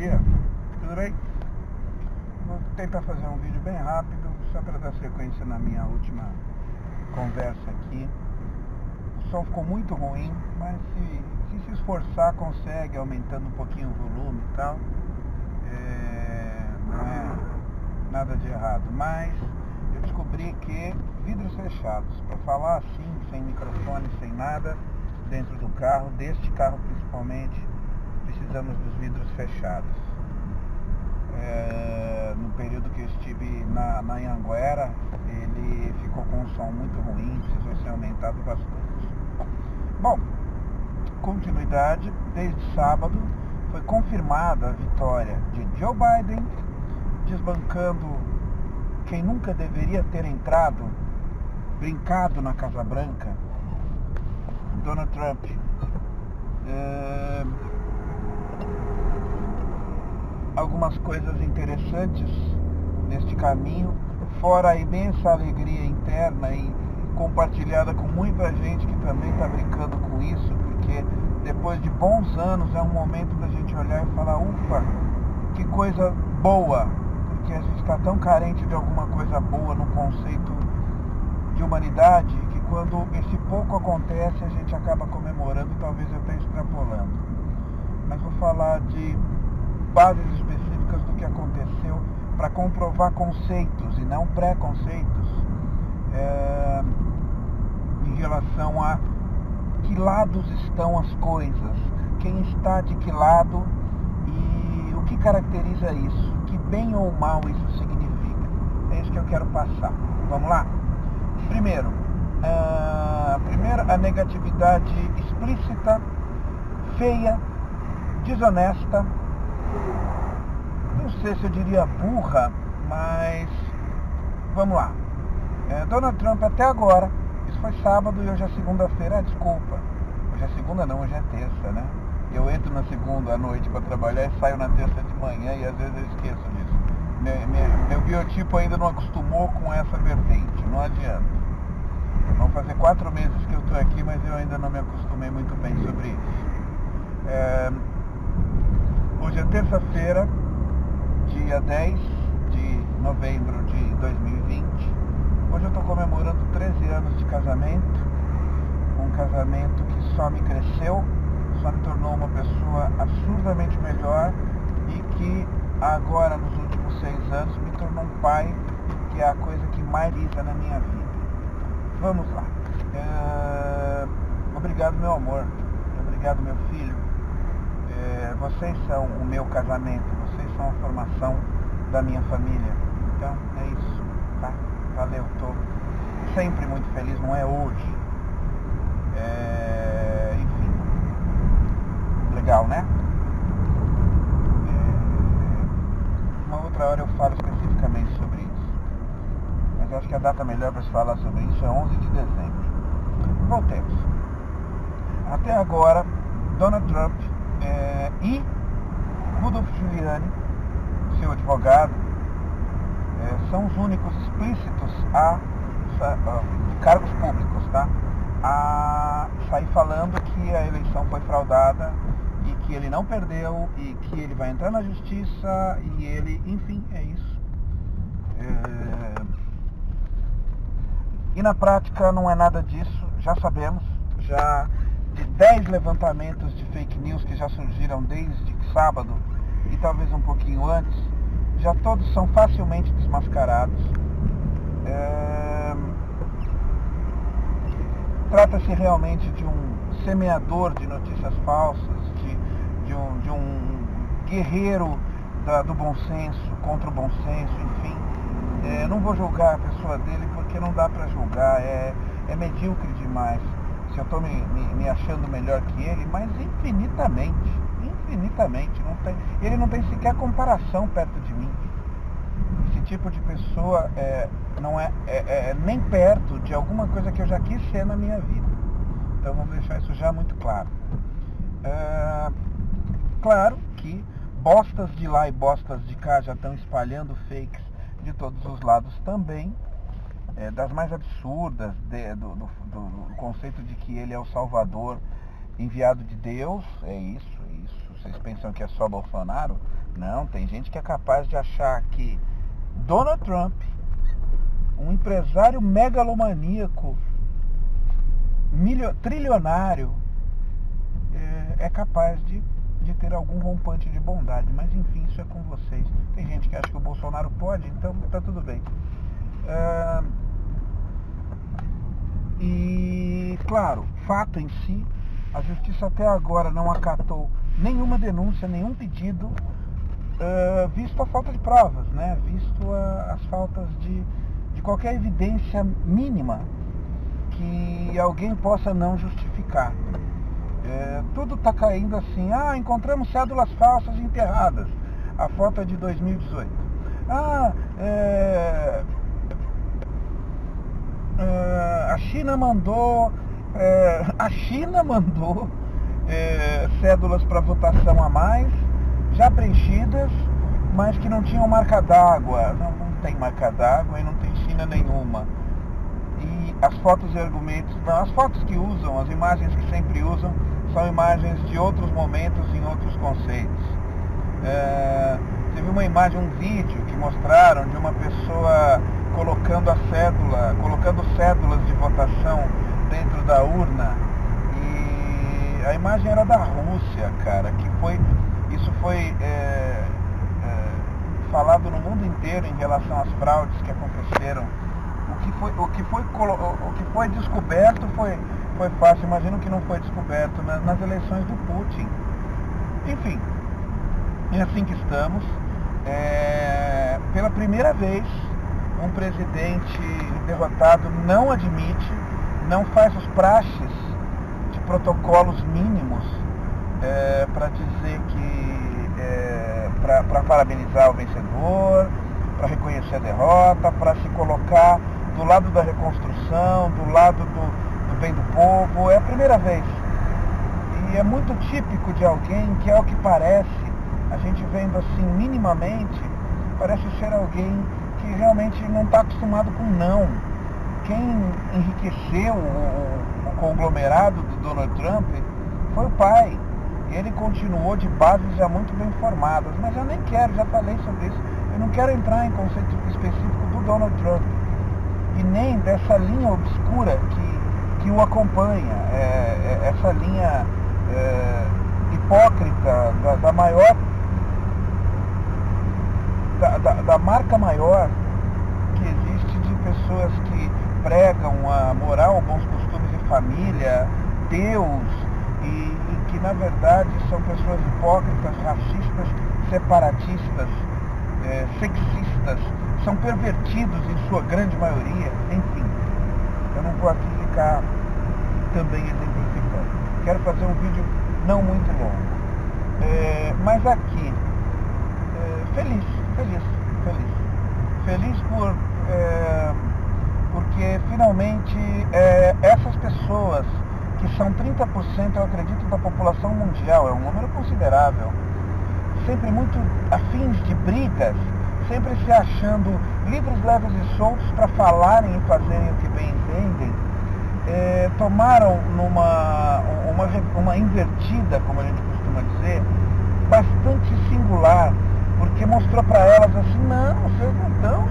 dia, tudo bem? Vou tentar fazer um vídeo bem rápido, só para dar sequência na minha última conversa aqui. O som ficou muito ruim, mas se esforçar consegue, aumentando um pouquinho o volume e tal. Não é nada de errado, mas eu descobri que vidros fechados, para falar assim, sem microfone, sem nada, dentro do carro, deste carro principalmente, precisamos dos vidros fechados. No período que eu estive na Anhanguera, ele ficou com um som muito ruim, precisou ser aumentado bastante. Bom, continuidade, desde sábado foi confirmada a vitória de Joe Biden, desbancando quem nunca deveria ter entrado, brincado na Casa Branca, Donald Trump. Algumas coisas interessantes neste caminho, fora a imensa alegria interna e compartilhada com muita gente que também está brincando com isso, porque depois de bons anos é um momento da gente olhar e falar, ufa, que coisa boa, porque a gente está tão carente de alguma coisa boa no conceito de humanidade, que quando esse pouco acontece a gente acaba comemorando e talvez até extrapolando. Mas vou falar de bases específicas do que aconteceu para comprovar conceitos e não preconceitos em relação a que lados estão as coisas, quem está de que lado e o que caracteriza isso, que bem ou mal isso significa. É isso que eu quero passar. Vamos lá? Primeiro, a negatividade explícita, feia, desonesta, não sei se eu diria burra, mas vamos lá. Donald Trump até agora, isso foi sábado e hoje é segunda-feira, desculpa. Hoje é segunda não, hoje é terça, né? Eu entro na segunda à noite para trabalhar e saio na terça de manhã e às vezes eu esqueço disso. Meu biotipo ainda não acostumou com essa vertente, não adianta. Vão fazer 4 meses que eu estou aqui, mas eu ainda não me acostumei muito bem sobre isso. Hoje é terça-feira, dia 10 de novembro de 2020. Hoje eu estou comemorando 13 anos de casamento. Um casamento que só me cresceu, só me tornou uma pessoa absurdamente melhor e que agora, nos últimos 6 anos, me tornou um pai, que é a coisa que mais lisa na minha vida. Vamos lá. Obrigado, meu amor. Obrigado, meu filho. Vocês são o meu casamento, vocês são a formação da minha família. Então, é isso, tá? Valeu, tô sempre muito feliz, não é hoje. Enfim, legal, né? Uma outra hora eu falo especificamente sobre isso. Mas eu acho que a data melhor para se falar sobre isso é 11 de dezembro. Voltemos. Até agora, Donald Trump e Rudolph Giuliani, seu advogado, são os únicos explícitos a cargos públicos, tá? A sair falando que a eleição foi fraudada e que ele não perdeu e que ele vai entrar na justiça e ele, enfim, é isso. E na prática não é nada disso, já sabemos, já de 10 levantamentos de fake news que já surgiram desde sábado e talvez um pouquinho antes, já todos são facilmente desmascarados. Trata-se realmente de um semeador de notícias falsas, de um guerreiro do bom senso, contra o bom senso, enfim. Não vou julgar a pessoa dele porque não dá para julgar, é medíocre demais. Se eu estou me achando melhor que ele, mas infinitamente, ele não tem sequer comparação perto de mim. Esse tipo de pessoa não é nem perto de alguma coisa que eu já quis ser na minha vida. Então vamos deixar isso já muito claro. Claro que bostas de lá e bostas de cá já estão espalhando fakes de todos os lados também. Das mais absurdas, do conceito de que ele é o salvador enviado de Deus, é isso. Vocês pensam que é só Bolsonaro? Não, tem gente que é capaz de achar que Donald Trump, um empresário megalomaníaco, trilionário, é capaz de ter algum rompante de bondade. Mas enfim, isso é com vocês. Tem gente que acha que o Bolsonaro pode, então tá tudo bem. E claro, fato em si, a justiça até agora não acatou nenhuma denúncia, nenhum pedido, visto a falta de provas, né? Visto as faltas de qualquer evidência mínima que alguém possa não justificar. Tudo está caindo assim: encontramos cédulas falsas enterradas. A foto é de 2018. A China mandou cédulas para votação a mais, já preenchidas, mas que não tinham marca d'água. Não tem marca d'água e não tem China nenhuma. E as fotos e argumentos, as fotos que usam, as imagens que sempre usam, são imagens de outros momentos em outros conceitos. Teve uma imagem, um vídeo que mostraram de uma pessoa colocando cédulas de votação dentro da urna, e a imagem era da Rússia, cara, isso foi falado no mundo inteiro em relação às fraudes que aconteceram. O que foi descoberto foi fácil, imagino que não foi descoberto nas eleições do Putin. Enfim, é assim que estamos. Pela primeira vez, um presidente derrotado não admite, não faz os praxes de protocolos mínimos para dizer para parabenizar o vencedor, para reconhecer a derrota, para se colocar do lado da reconstrução, do lado do bem do povo. É a primeira vez. E é muito típico de alguém que, ao que parece, a gente vendo assim minimamente, parece ser alguém que realmente não está acostumado com não. Quem enriqueceu o conglomerado do Donald Trump foi o pai. Ele continuou de bases já muito bem formadas. Mas eu nem quero, já falei sobre isso, eu não quero entrar em conceito específico do Donald Trump e nem dessa linha obscura que o acompanha, essa linha hipócrita da maior, da marca maior que existe, de pessoas que pregam a moral, bons costumes de família, Deus, e que na verdade são pessoas hipócritas, racistas, separatistas, sexistas, são pervertidos em sua grande maioria. Enfim, eu não vou aqui ficar também exemplificando. Quero fazer um vídeo não muito longo, mas aqui feliz porque finalmente essas pessoas, que são 30%, eu acredito, da população mundial, é um número considerável, sempre muito afins de brigas, sempre se achando livres, leves e soltos para falarem e fazerem o que bem entendem, tomaram uma invertida, como a gente costuma dizer, bastante singular, porque mostrou para elas assim: não, vocês não estão,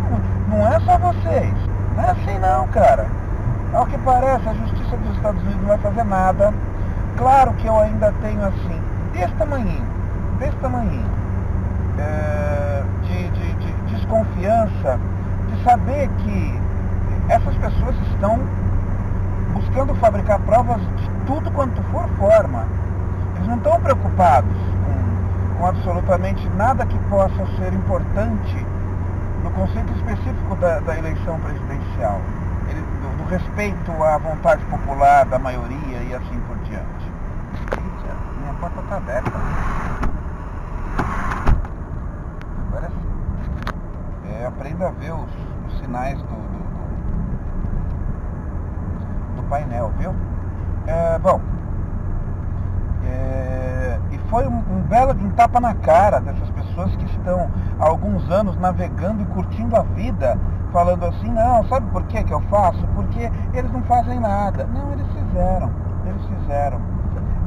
não é só vocês, não é assim não, cara. Ao que parece, a Justiça dos Estados Unidos não vai fazer nada. Claro que eu ainda tenho assim, desse tamanhinho, de desconfiança, de saber que essas pessoas estão buscando fabricar provas de tudo quanto for forma. Eles não estão preocupados com absolutamente nada que possa ser importante no conceito específico da eleição presidencial, do respeito à vontade popular da maioria e assim por diante. Eita, minha porta está aberta. Agora sim. Aprenda a ver os sinais do painel, viu? E foi um belo tapa na cara dessas pessoas que estão há alguns anos navegando e curtindo a vida, falando assim: não, sabe por que eu faço? Porque eles não fazem nada. Não, eles fizeram.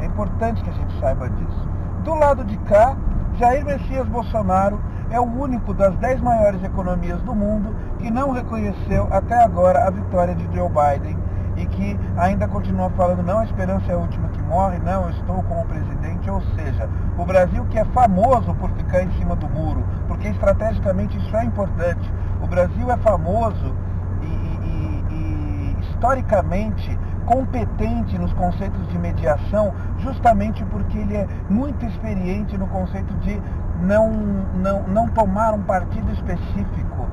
É importante que a gente saiba disso. Do lado de cá, Jair Messias Bolsonaro é o único das 10 maiores economias do mundo que não reconheceu até agora a vitória de Joe Biden e que ainda continua falando, não, a esperança é a última que morre, não, eu estou como presidente. Ou seja, o Brasil, que é famoso por ficar em cima do muro, porque estrategicamente isso é importante, o Brasil é famoso e historicamente competente nos conceitos de mediação, justamente porque ele é muito experiente no conceito de não tomar um partido específico.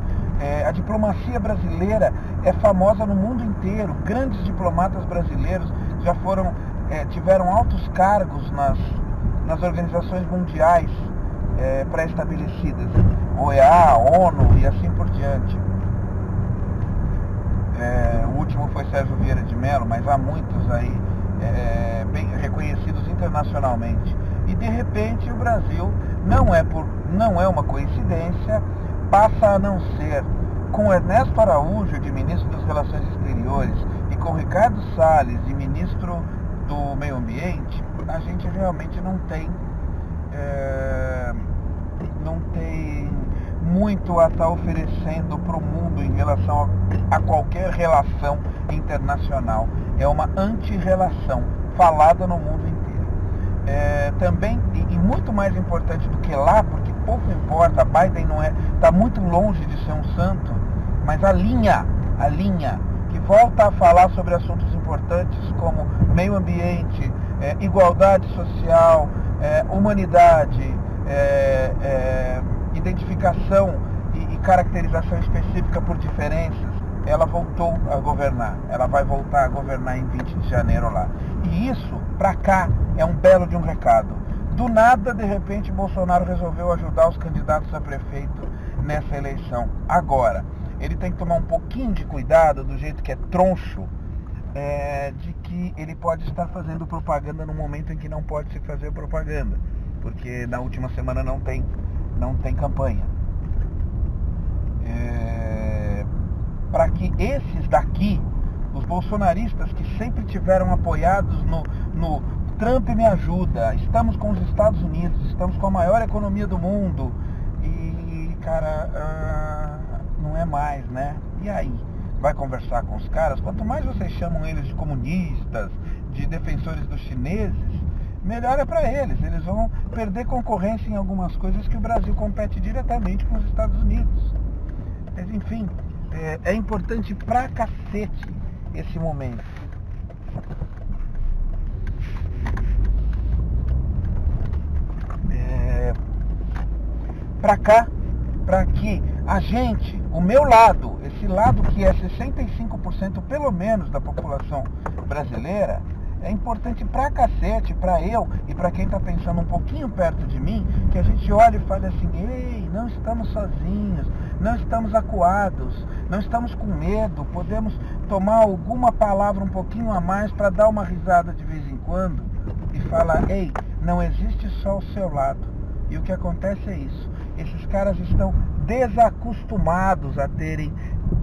A diplomacia brasileira é famosa no mundo inteiro. Grandes diplomatas brasileiros já tiveram altos cargos nas organizações mundiais pré-estabelecidas, OEA, ONU e assim por diante. O último foi Sérgio Vieira de Mello, mas há muitos aí bem reconhecidos internacionalmente. E de repente o Brasil, não é uma coincidência, passa a não ser, com Ernesto Araújo, de ministro das Relações Exteriores, e com Ricardo Salles, de ministro do Meio Ambiente, a gente realmente não tem muito a estar oferecendo para o mundo em relação a qualquer relação internacional. É uma anti-relação falada no mundo inteiro. Também, e muito mais importante do que lá, porque pouco importa, Biden está muito longe de ser um santo, mas a linha que volta a falar sobre assuntos importantes como meio ambiente, igualdade social, humanidade, identificação e caracterização específica por diferenças, ela voltou a governar. Ela vai voltar a governar em 20 de janeiro lá. E isso, para cá, é um belo de um recado. Do nada, de repente, Bolsonaro resolveu ajudar os candidatos a prefeito nessa eleição. Agora, ele tem que tomar um pouquinho de cuidado, do jeito que é troncho, de que ele pode estar fazendo propaganda no momento em que não pode se fazer propaganda. Porque na última semana não tem campanha. Para que esses daqui, os bolsonaristas que sempre tiveram apoiados no Trump me ajuda, estamos com os Estados Unidos, estamos com a maior economia do mundo, e cara, não é mais, né? E aí? Vai conversar com os caras? Quanto mais vocês chamam eles de comunistas, de defensores dos chineses, melhor é para eles. Eles vão perder concorrência em algumas coisas que o Brasil compete diretamente com os Estados Unidos. Mas enfim, é importante pra cacete esse momento. Pra cá, pra que a gente, o meu lado, esse lado que é 65% pelo menos da população brasileira, é importante pra cacete, pra eu e pra quem tá pensando um pouquinho perto de mim, que a gente olhe e fale assim, ei, não estamos sozinhos, não estamos acuados, não estamos com medo, podemos tomar alguma palavra um pouquinho a mais para dar uma risada de vez em quando e falar, ei, não existe só o seu lado. E o que acontece é isso, esses caras estão desacostumados a terem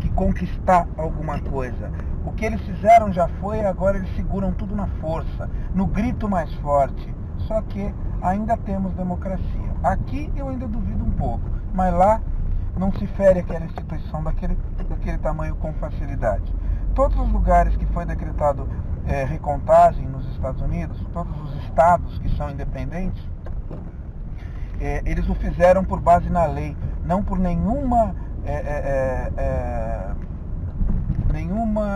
que conquistar alguma coisa. O que eles fizeram já foi, agora eles seguram tudo na força, no grito mais forte. Só que ainda temos democracia. Aqui eu ainda duvido um pouco, mas lá não se fere aquela instituição daquele tamanho com facilidade. Todos os lugares que foi decretado recontagem nos Estados Unidos, todos os estados que são independentes, eles o fizeram por base na lei, não por nenhuma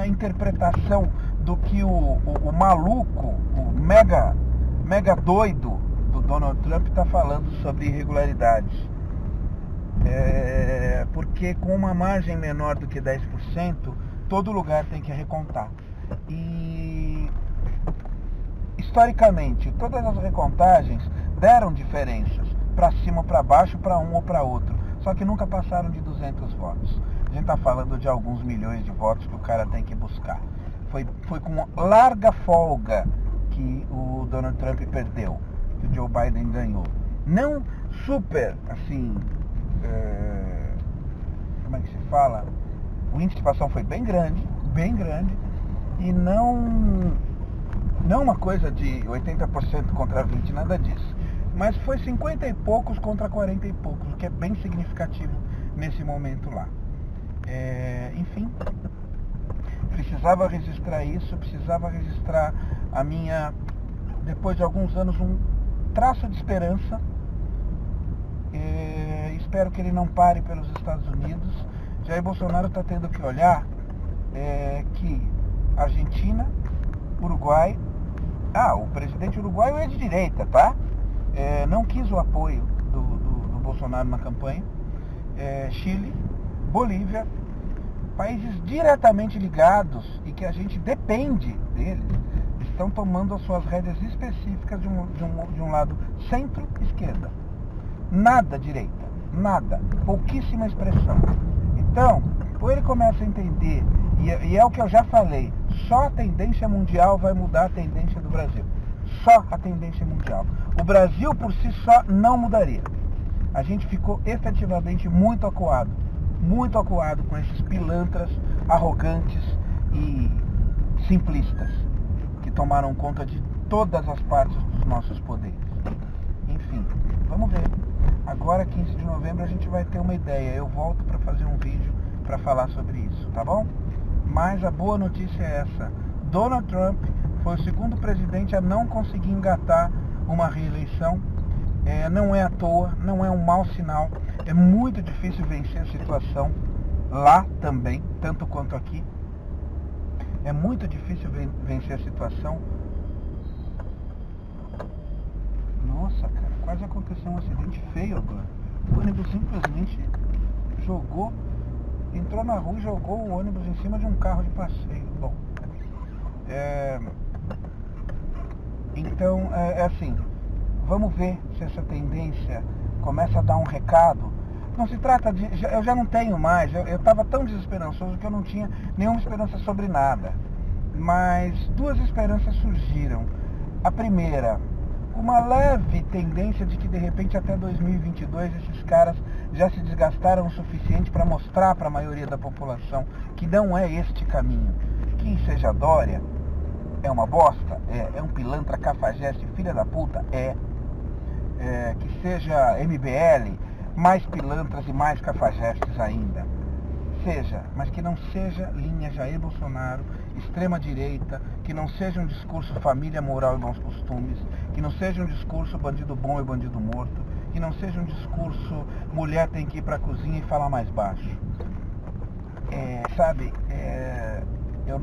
interpretação do que o maluco, o mega doido do Donald Trump está falando sobre irregularidades. Porque com uma margem menor do que 10%, todo lugar tem que recontar. E historicamente, todas as recontagens deram diferenças, para cima ou para baixo, para um ou para outro, só que nunca passaram de 200 votos. A gente está falando de alguns milhões de votos que o cara tem que buscar. Foi com larga folga que o Donald Trump perdeu, que o Joe Biden ganhou. Não super, assim, como é que se fala? O índice de participação foi bem grande, e não Não uma coisa de 80% contra 20%, nada disso. Mas foi 50 e poucos contra 40 e poucos, o que é bem significativo nesse momento lá. Enfim, precisava registrar isso, precisava registrar a minha, depois de alguns anos, um traço de esperança. Espero que ele não pare pelos Estados Unidos. Jair Bolsonaro está tendo que olhar que Argentina, Uruguai... o presidente uruguaio é de direita, tá? Não quis o apoio do Bolsonaro na campanha. Chile, Bolívia, países diretamente ligados e que a gente depende deles, estão tomando as suas rédeas específicas de um lado centro-esquerda. Nada direita, nada, pouquíssima expressão. Então, ou ele começa a entender, e é o que eu já falei, só a tendência mundial vai mudar a tendência do Brasil. Só a tendência mundial. O Brasil por si só não mudaria. A gente ficou efetivamente muito acuado com esses pilantras arrogantes e simplistas que tomaram conta de todas as partes dos nossos poderes. Enfim, vamos ver. Agora, 15 de novembro, a gente vai ter uma ideia. Eu volto para fazer um vídeo para falar sobre isso, tá bom? Mas a boa notícia é essa. Donald Trump foi o segundo presidente a não conseguir engatar uma reeleição. Não é à toa, não é um mau sinal. É muito difícil vencer a situação lá também, tanto quanto aqui. É muito difícil vencer a situação. Nossa, cara, quase aconteceu um acidente feio agora. O ônibus simplesmente entrou na rua e jogou o ônibus em cima de um carro de passeio. Bom, então, assim, vamos ver se essa tendência começa a dar um recado. Não se trata de... Eu já não tenho mais, eu estava tão desesperançoso que eu não tinha nenhuma esperança sobre nada. Mas duas esperanças surgiram. A primeira, uma leve tendência de que de repente até 2022 esses caras já se desgastaram o suficiente para mostrar para a maioria da população que não é este caminho. Que seja Dória, é uma bosta, é um pilantra cafajeste, filha da puta, que seja MBL, mais pilantras e mais cafajestes ainda. Seja, mas que não seja linha Jair Bolsonaro, extrema direita, que não seja um discurso família, moral e bons costumes, que não seja um discurso bandido bom e bandido morto, que não seja um discurso mulher tem que ir pra cozinha e falar mais baixo. Eu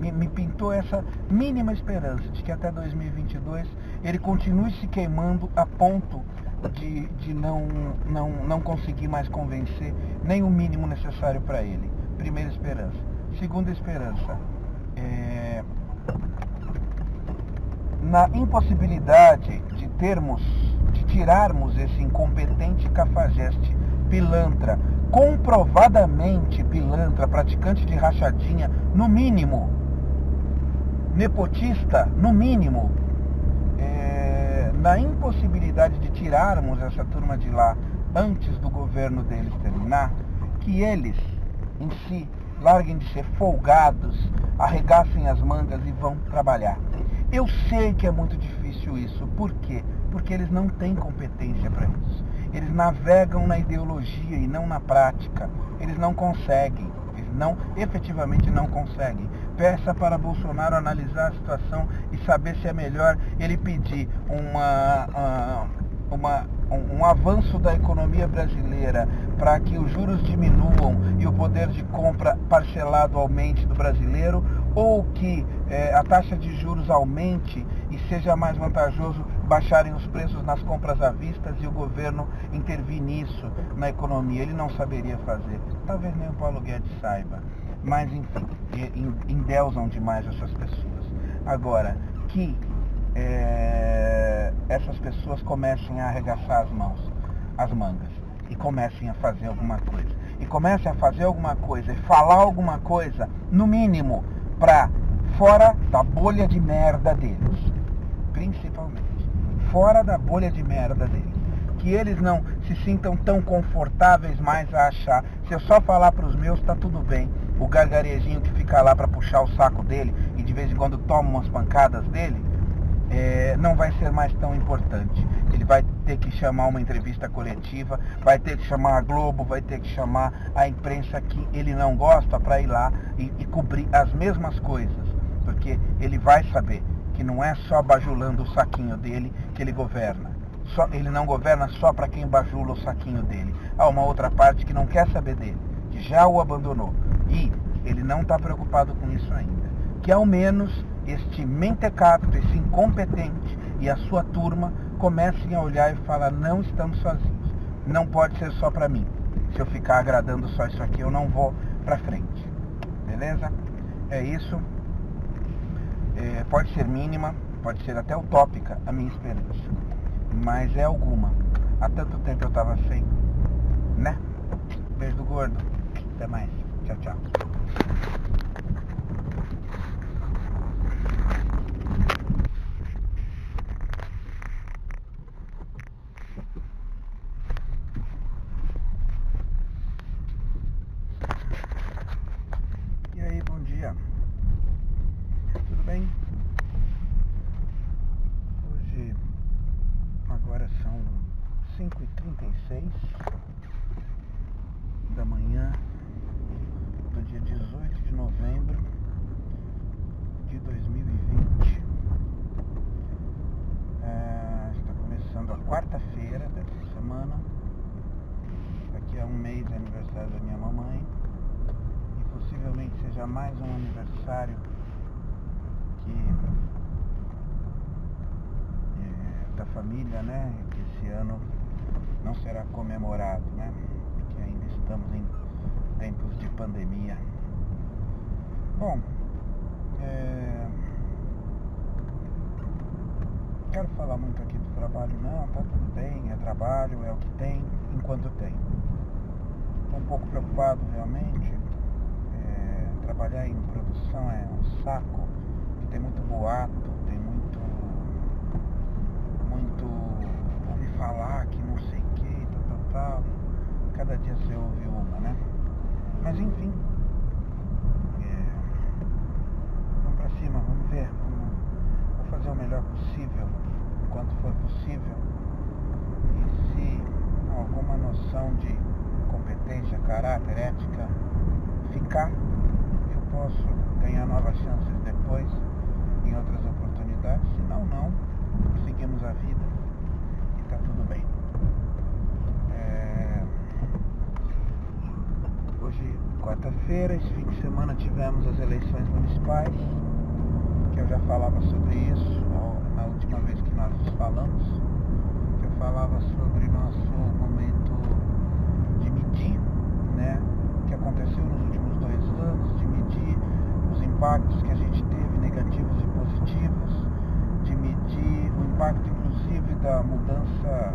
me pintou essa mínima esperança de que até 2022 ele continue se queimando a ponto de não conseguir mais convencer nem o mínimo necessário para ele. Primeira esperança. Segunda esperança, na impossibilidade de tirarmos esse incompetente cafajeste pilantra, comprovadamente pilantra, praticante de rachadinha, no mínimo, nepotista, no mínimo, na impossibilidade de tirarmos essa turma de lá antes do governo deles terminar, que eles, em si, larguem de ser folgados, arregassem as mangas e vão trabalhar. Eu sei que é muito difícil isso. Por quê? Porque eles não têm competência para isso. Eles navegam na ideologia e não na prática. Eles não conseguem. Efetivamente não conseguem. Peça para Bolsonaro analisar a situação e saber se é melhor ele pedir um avanço da economia brasileira para que os juros diminuam e o poder de compra parcelado aumente do brasileiro, ou que a taxa de juros aumente e seja mais vantajoso baixarem os preços nas compras à vista e o governo intervir nisso na economia. Ele não saberia fazer. Talvez nem o Paulo Guedes saiba. Mas, enfim, endeusam demais essas pessoas. Agora, que essas pessoas comecem a arregaçar as mangas, e comecem a fazer alguma coisa. E comecem a fazer alguma coisa e falar alguma coisa, no mínimo, para fora da bolha de merda deles. Principalmente. Fora da bolha de merda deles. Que eles não se sintam tão confortáveis mais a achar, se eu só falar para os meus, tá tudo bem. o gargarejinho que fica lá para puxar o saco dele e de vez em quando toma umas pancadas dele, não vai ser mais tão importante. Ele vai ter que chamar uma entrevista coletiva, vai ter que chamar a Globo, vai ter que chamar a imprensa que ele não gosta para ir lá e cobrir as mesmas coisas, porque ele vai saber que não é só bajulando o saquinho dele que ele governa. Ele não governa só para quem bajula o saquinho dele. Há uma outra parte que não quer saber dele, que já o abandonou. E ele não está preocupado com isso ainda. Que ao menos este mentecapto, esse incompetente e a sua turma comecem a olhar e falar: não estamos sozinhos. Não pode ser só para mim. Se eu ficar agradando só isso aqui, eu não vou para frente. Beleza? É isso. Pode ser mínima, pode ser até utópica a minha esperança. Mas é alguma. Há tanto tempo eu estava sem, né? Beijo do gordo. Até mais. Tchau, tchau. E aí, bom dia. Tudo bem? Hoje, agora são 5h36 da manhã do dia 18 de novembro de 2020. Está começando a quarta-feira dessa semana. Daqui a um mês é aniversário da minha mamãe. E possivelmente seja mais um aniversário da família, né? Que esse ano não será comemorado, né? Porque ainda estamos em tempos de pandemia. Bom, quero falar muito aqui do trabalho, não, tá tudo bem, é trabalho, é o que tem, enquanto tem. Estou um pouco preocupado realmente. Trabalhar em produção é um saco, tem muito boato, tem muito ouvir falar que não sei o que, tal. Cada dia você ouve uma, né? Mas enfim, vamos pra cima, vamos ver, vou fazer o melhor possível, enquanto for possível. E se alguma noção de competência, caráter, ética ficar, eu posso ganhar novas chances depois, em outras oportunidades. Se não, seguimos a vida e tá tudo bem. Hoje, quarta-feira, esse fim de semana tivemos as eleições municipais, que eu já falava sobre isso na última vez que nós nos falamos, que eu falava sobre nosso momento de medir, né, que aconteceu nos últimos 2 anos, de medir os impactos que a gente teve, negativos e positivos, de medir o impacto inclusive da mudança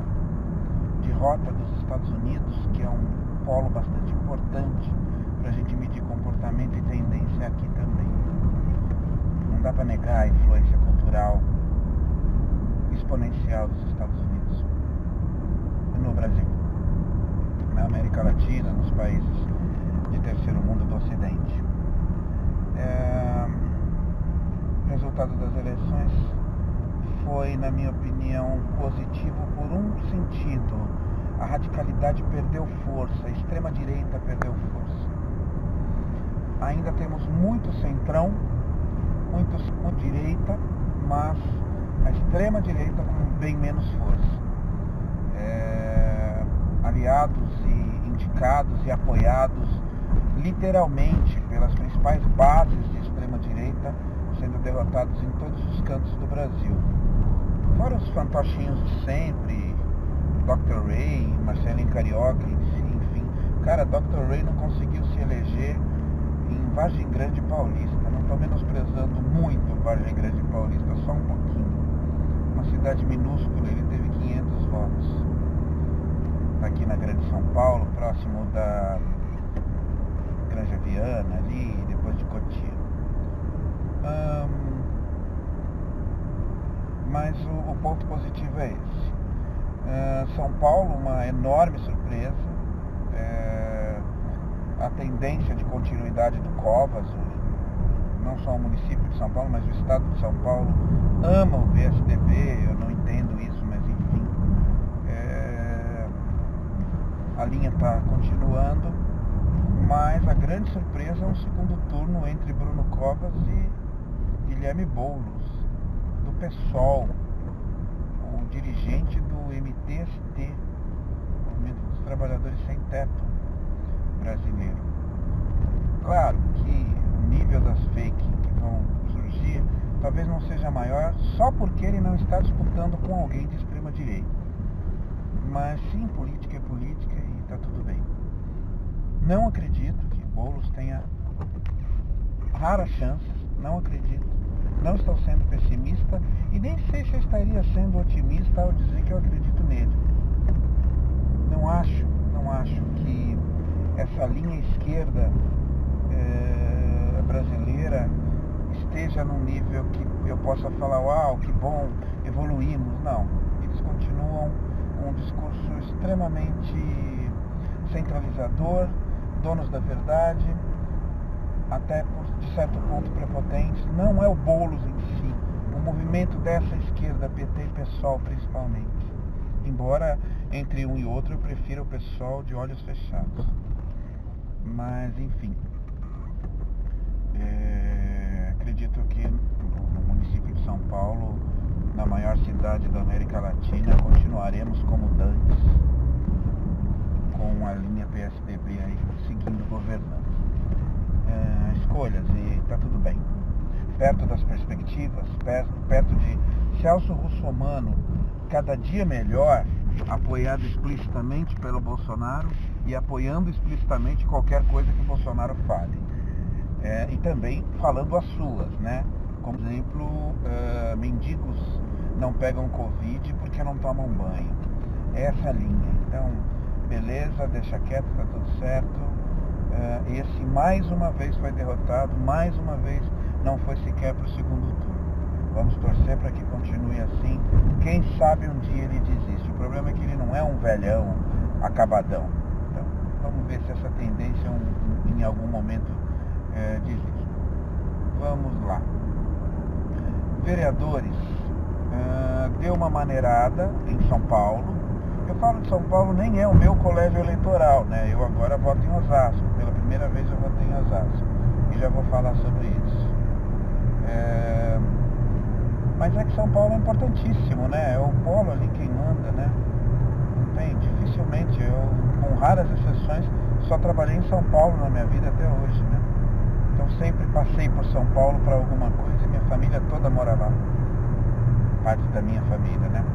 de rota dos Estados Unidos, que é um polo bastante importante para a gente medir comportamento e tendência aqui também. Não dá para negar a influência cultural exponencial dos Estados Unidos no Brasil, na América Latina, nos países de terceiro mundo do Ocidente. O resultado das eleições foi, na minha opinião, positivo por um sentido. A radicalidade perdeu força, a extrema-direita perdeu força. Ainda temos muito centrão, muito direita, mas a extrema-direita com bem menos força. Aliados e indicados e apoiados literalmente pelas principais bases de extrema-direita, sendo derrotados em todos os cantos do Brasil. Fora os fantochinhos de sempre, Dr. Ray, Marcelinho Carioca, enfim. Cara, Dr. Ray não conseguiu se eleger em Vargem Grande Paulista. Não estou menosprezando muito Vargem Grande Paulista, só um pouquinho. Uma cidade minúscula, ele teve 500 votos. Aqui na Grande São Paulo, próximo da Granja Viana, ali, depois de Cotia. Mas o ponto positivo é esse. São Paulo, uma enorme surpresa. a tendência de continuidade do Covas, não só o município de São Paulo, mas o estado de São Paulo ama o PSDB, eu não entendo isso, mas enfim, a linha está continuando, mas a grande surpresa é um segundo turno entre Bruno Covas e Guilherme Boulos, do PSOL, o dirigente do MTST, Movimento dos Trabalhadores Sem Teto brasileiro. Claro que o nível das fake que vão surgir talvez não seja maior só porque ele não está disputando com alguém de extrema direita. Mas sim, política é política e está tudo bem. Não acredito que Boulos tenha raras chances, não acredito. Não estou sendo pessimista e nem sei se eu estaria sendo otimista ao dizer que eu acredito nele. Não acho que essa linha esquerda brasileira esteja num nível que eu possa falar, uau, que bom, evoluímos. Não, eles continuam com um discurso extremamente centralizador, donos da verdade, até de certo ponto prepotentes. Não é o Boulos em si, o movimento dessa esquerda, PT e PSOL principalmente. Embora entre um e outro eu prefira o PSOL de olhos fechados. Mas enfim, acredito que no município de São Paulo, na maior cidade da América Latina, continuaremos como dantes, com a linha PSDB aí seguindo governando. Escolhas e está tudo bem. Perto das perspectivas, perto de Celso Russomano, cada dia melhor, apoiado explicitamente pelo Bolsonaro e apoiando explicitamente qualquer coisa que o Bolsonaro fale. E também falando as suas, né? Como, por exemplo, mendigos não pegam Covid porque não tomam banho. Essa é a linha. Então, beleza, deixa quieto, tá tudo certo. Esse mais uma vez foi derrotado, mais uma vez não foi sequer para o segundo turno. Vamos torcer para que continue assim. Quem sabe um dia ele desiste. O problema é que ele não é um velhão acabadão. Então, vamos ver se essa tendência em algum momento desiste. Vamos lá. Vereadores. Deu uma maneirada em São Paulo. Eu falo de São Paulo, nem é o meu colégio eleitoral, né? Eu agora voto em Osasco. Pela primeira vez eu votei em Osasco. E já vou falar sobre isso. Mas é que São Paulo é importantíssimo, né? É o polo ali quem manda, né? Não tem, dificilmente, eu, com raras exceções, só trabalhei em São Paulo na minha vida até hoje, né? Então sempre passei por São Paulo para alguma coisa e minha família toda mora lá. Parte da minha família, né?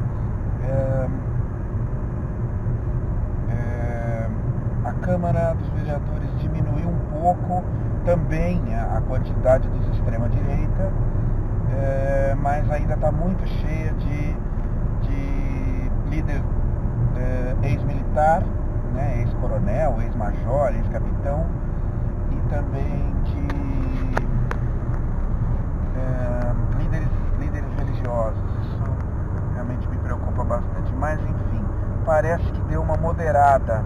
A Câmara dos Vereadores diminuiu um pouco também a quantidade dos extrema-direita, mas ainda está muito cheia de líder ex-militar, né, ex-coronel, ex-major, ex-capitão, e também de líderes religiosos. Isso realmente me preocupa bastante. Mas enfim, parece que deu uma moderada.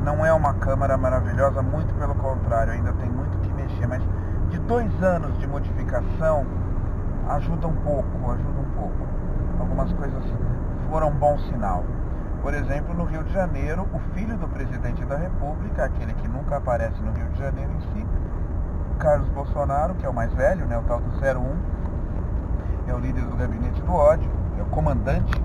Não é uma Câmara maravilhosa, muito pelo contrário, ainda tem muito que mexer, mas de 2 anos de modificação ajuda um pouco. Algumas coisas foram bom sinal. Por exemplo, no Rio de Janeiro, o filho do presidente da República, aquele que nunca aparece no Rio de Janeiro em si, Carlos Bolsonaro, que é o mais velho, né, o tal do 01, é o líder do gabinete do ódio, é o comandante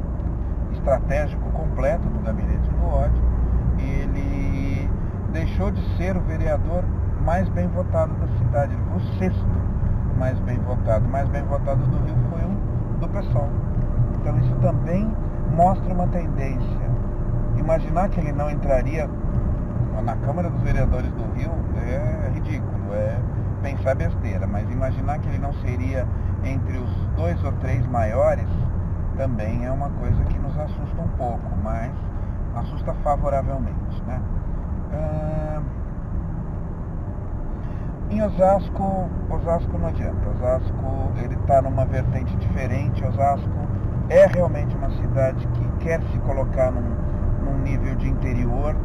estratégico completo do gabinete do ódio. Ele deixou de ser o vereador mais bem votado da cidade, ele foi o 6º mais bem votado. O mais bem votado do Rio foi o do PSOL. Então isso também mostra uma tendência. Imaginar que ele não entraria na Câmara dos Vereadores do Rio é ridículo, é pensar besteira, mas imaginar que ele não seria entre os 2 ou 3 maiores também é uma coisa que nos assusta um pouco, mas assusta favoravelmente, né? Em Osasco não adianta. Osasco, ele está numa vertente diferente. Osasco é realmente uma cidade que quer se colocar num nível de interior.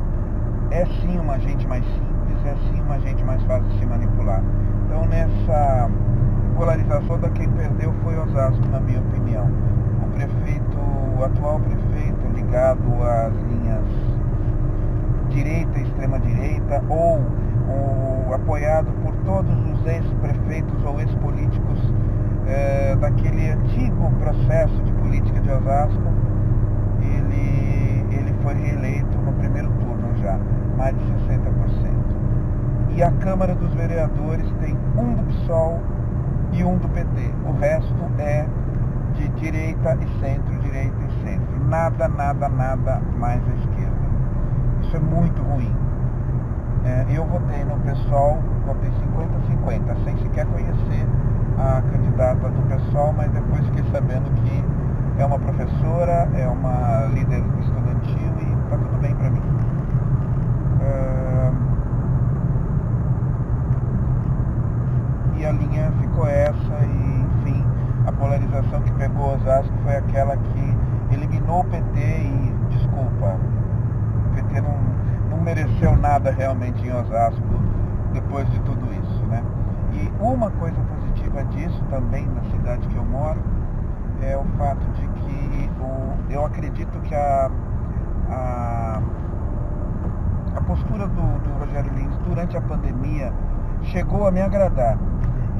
É sim uma gente mais simples, ser assim uma gente mais fácil de se manipular. Então nessa polarização da quem perdeu foi Osasco, na minha opinião. O atual prefeito ligado às linhas direita e extrema-direita, ou apoiado por todos os ex-prefeitos ou ex-políticos daquele antigo processo de política de Osasco, ele foi reeleito no primeiro turno já, mais de 60%. E a Câmara dos Vereadores tem um do PSOL e um do PT. O resto é de direita e centro, direita e centro. Nada mais à esquerda. Isso é muito ruim. Eu votei no PSOL, votei 50-50, sem sequer conhecer a candidata do PSOL, mas depois fiquei sabendo que é uma professora, é uma líder estudantil e está tudo bem para mim. E a linha ficou essa e, enfim, a polarização que pegou Osasco foi aquela que eliminou o PT e, desculpa, o PT não mereceu nada realmente em Osasco depois de tudo isso, né? E uma coisa positiva disso também na cidade que eu moro é o fato de que eu acredito que a postura do Rogério Lins durante a pandemia chegou a me agradar.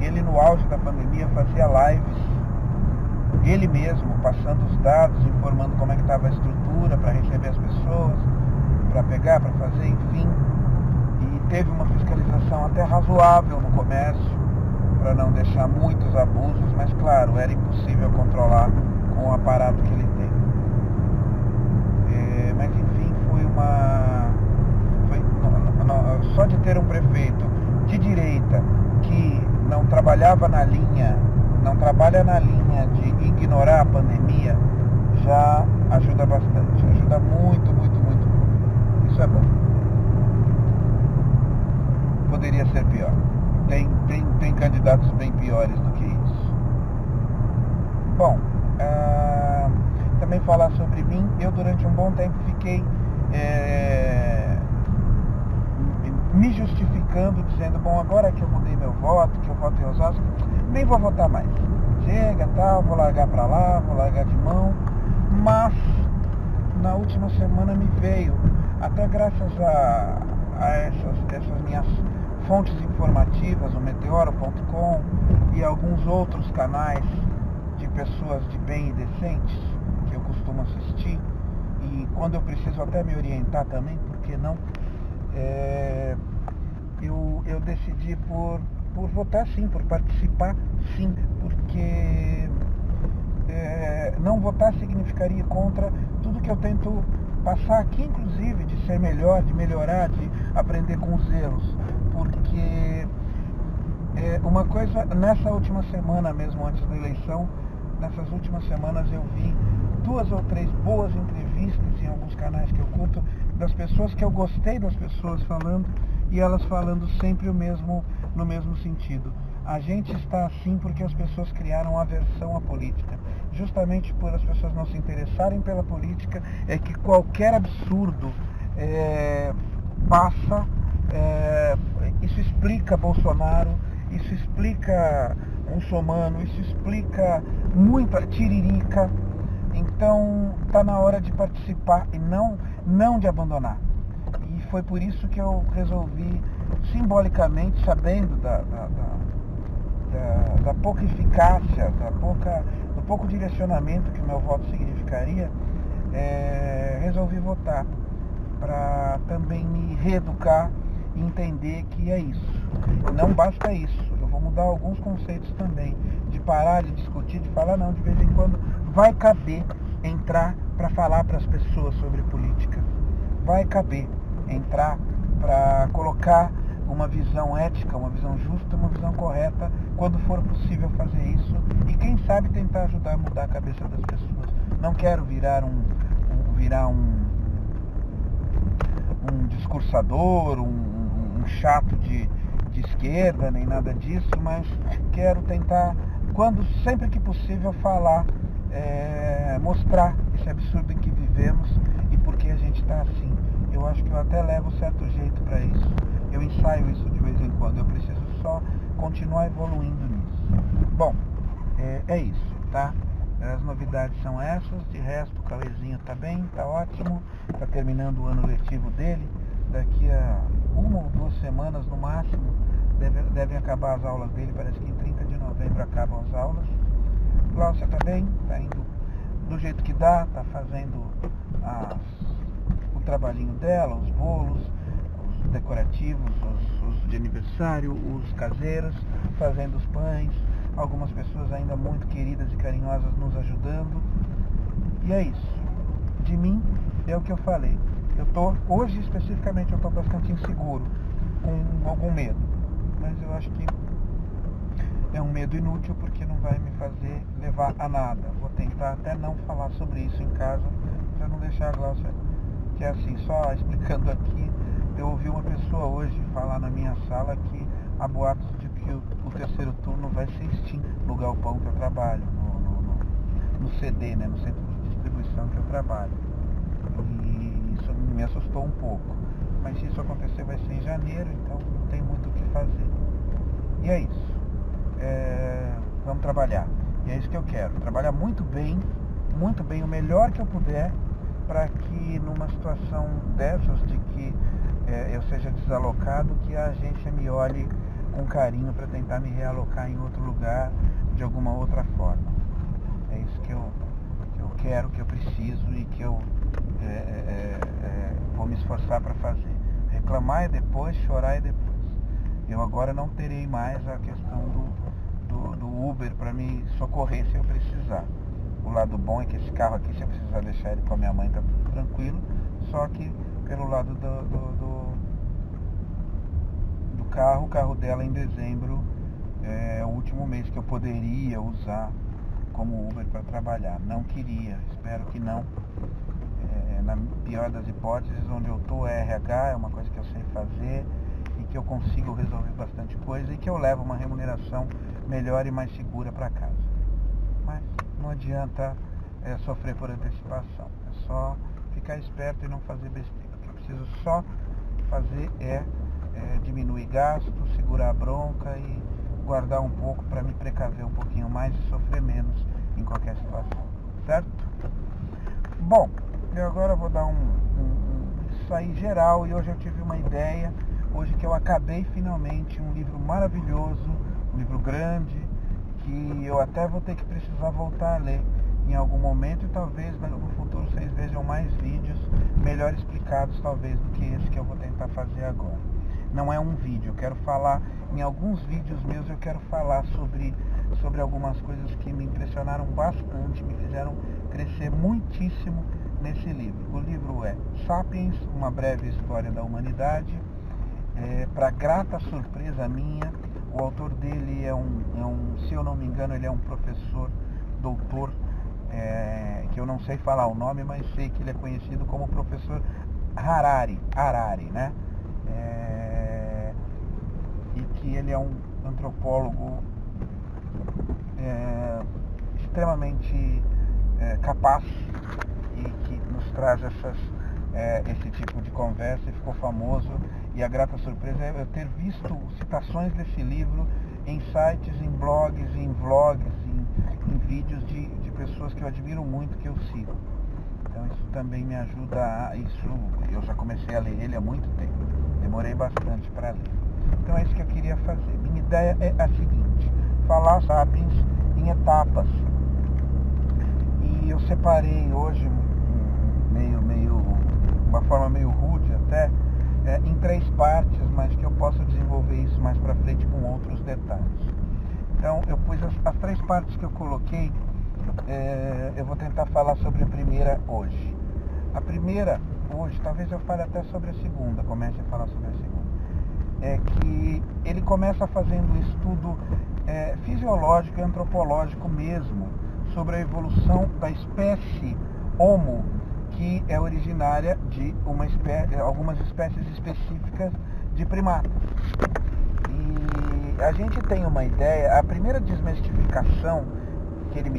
Ele, no auge da pandemia, fazia lives, ele mesmo, passando os dados, informando como é que estava a estrutura para receber as pessoas, para pegar, para fazer, enfim. E teve uma fiscalização até razoável no comércio, para não deixar muitos abusos, mas, claro, era impossível controlar com o aparato que ele tem. Mas, enfim, só de ter um prefeito de direita que não trabalha na linha de ignorar a pandemia, já ajuda bastante, ajuda muito. Isso é bom. Poderia ser pior. Tem candidatos bem piores do que isso. Bom, também falar sobre mim, eu durante um bom tempo fiquei me justificando, dizendo, bom, agora que eu mudei meu voto, que eu voto em Osasco, nem vou votar mais. Chega, tal, vou largar pra lá, vou largar de mão. Mas, na última semana me veio, até graças a essas minhas fontes informativas, o Meteoro.com e alguns outros canais de pessoas de bem e decentes, que eu costumo assistir, e quando eu preciso até me orientar também, por que não? Eu decidi por votar sim, por participar sim, porque não votar significaria contra tudo que eu tento passar aqui, inclusive, de ser melhor, de melhorar, de aprender com os erros, porque uma coisa, nessa última semana mesmo, antes da eleição, nessas últimas semanas eu vi 2 ou 3 boas entrevistas em alguns canais que eu curto, das pessoas que eu gostei das pessoas falando, e elas falando sempre no mesmo sentido. A gente está assim porque as pessoas criaram aversão à política. Justamente por as pessoas não se interessarem pela política, é que qualquer absurdo passa. Isso explica Bolsonaro, isso explica Russomano, isso explica muita tiririca. Então está na hora de participar e não de abandonar. E foi por isso que eu resolvi, simbolicamente, sabendo da pouca eficácia, do pouco direcionamento que o meu voto significaria, resolvi votar para também me reeducar e entender que é isso. Não basta isso, eu vou mudar alguns conceitos também, de parar de discutir, de falar não, de vez em quando vai caber entrar para falar para as pessoas sobre política, vai caber entrar para colocar uma visão ética, uma visão justa, uma visão correta, quando for possível fazer isso, e quem sabe tentar ajudar a mudar a cabeça das pessoas. Não quero virar um discursador, um chato de esquerda, nem nada disso, mas quero tentar, sempre que possível, falar, mostrar esse absurdo em que vivemos e por que a gente está assim. Eu acho que eu até levo certo jeito para isso. Eu ensaio isso de vez em quando, eu preciso só continuar evoluindo nisso. Bom, é isso, tá? As novidades são essas, de resto o Cauêzinho tá bem, tá ótimo, tá terminando o ano letivo dele, daqui a 1 ou 2 semanas no máximo devem acabar as aulas dele, parece que em 30 de novembro acabam as aulas. Cláudia tá bem, tá indo do jeito que dá, tá fazendo o trabalhinho dela, os bolos, os decorativos, os de aniversário, os caseiros, fazendo os pães, algumas pessoas ainda muito queridas e carinhosas nos ajudando. E é isso. De mim, é o que eu falei. Hoje especificamente eu tô bastante inseguro, com algum medo. Mas eu acho que é um medo inútil porque não vai me fazer levar a nada. Vou tentar até não falar sobre isso em casa, para não deixar a Glaucia, que é assim, só explicando aqui, eu ouvi uma pessoa hoje falar na minha sala que há boatos de que o terceiro turno vai ser extinto no galpão que eu trabalho, no CD, né, no centro de distribuição que eu trabalho. E isso me assustou um pouco. Mas se isso acontecer vai ser em janeiro, então não tem muito o que fazer. E é isso. Vamos trabalhar. E é isso que eu quero. Trabalhar muito bem, o melhor que eu puder, para que numa situação dessas, de que eu seja desalocado, que a agência me olhe com carinho para tentar me realocar em outro lugar, de alguma outra forma. É isso que eu quero, que eu preciso e que eu vou me esforçar para fazer. Reclamar é depois, chorar é depois. Eu agora não terei mais a questão do Uber para me socorrer se eu precisar. O lado bom é que esse carro aqui, se eu precisar deixar ele com a minha mãe, tá tudo tranquilo. Só que pelo lado do carro, o carro dela em dezembro é o último mês que eu poderia usar como Uber para trabalhar. Não queria, espero que não. Na pior das hipóteses, onde eu estou é RH, é uma coisa que eu sei fazer e que eu consigo resolver bastante coisa e que eu levo uma remuneração melhor e mais segura para casa. Mas não adianta sofrer por antecipação, é só ficar esperto e não fazer besteira. O que eu preciso só fazer é diminuir gasto, segurar a bronca e guardar um pouco para me precaver um pouquinho mais e sofrer menos em qualquer situação, certo? Bom, eu agora vou dar isso aí geral, e hoje eu tive uma ideia, hoje que eu acabei finalmente um livro maravilhoso, um livro grande, que eu até vou ter que precisar voltar a ler em algum momento e talvez no futuro vocês vejam mais vídeos melhor explicados talvez do que esse que eu vou tentar fazer agora. Não é um vídeo, eu quero falar, em alguns vídeos meus eu quero falar sobre algumas coisas que me impressionaram bastante, me fizeram crescer muitíssimo nesse livro. O livro é Sapiens, uma breve história da humanidade. Para grata surpresa minha, o autor dele se eu não me engano, ele é um professor, doutor, que eu não sei falar o nome, mas sei que ele é conhecido como professor Harari, né? E que ele é um antropólogo extremamente capaz e que nos traz esse tipo de conversa, e ficou famoso. E a grata surpresa é eu ter visto citações desse livro em sites, em blogs, em vlogs, em vídeos de pessoas que eu admiro muito, que eu sigo. Então isso também me ajuda eu já comecei a ler ele há muito tempo, demorei bastante para ler. Então é isso que eu queria fazer. Minha ideia é a seguinte: falar Sapiens em etapas. E eu separei hoje, uma forma meio rude até, em 3 partes, mas que eu posso desenvolver isso mais para frente com outros detalhes. Então eu pus as 3 partes que eu coloquei, eu vou tentar falar sobre a primeira hoje. A primeira hoje, talvez eu fale até sobre a segunda, comece a falar sobre a segunda. É que ele começa fazendo um estudo fisiológico e antropológico mesmo, sobre a evolução da espécie Homo, que é originária de algumas espécies específicas de primatas. E a gente tem uma ideia, a primeira desmistificação que ele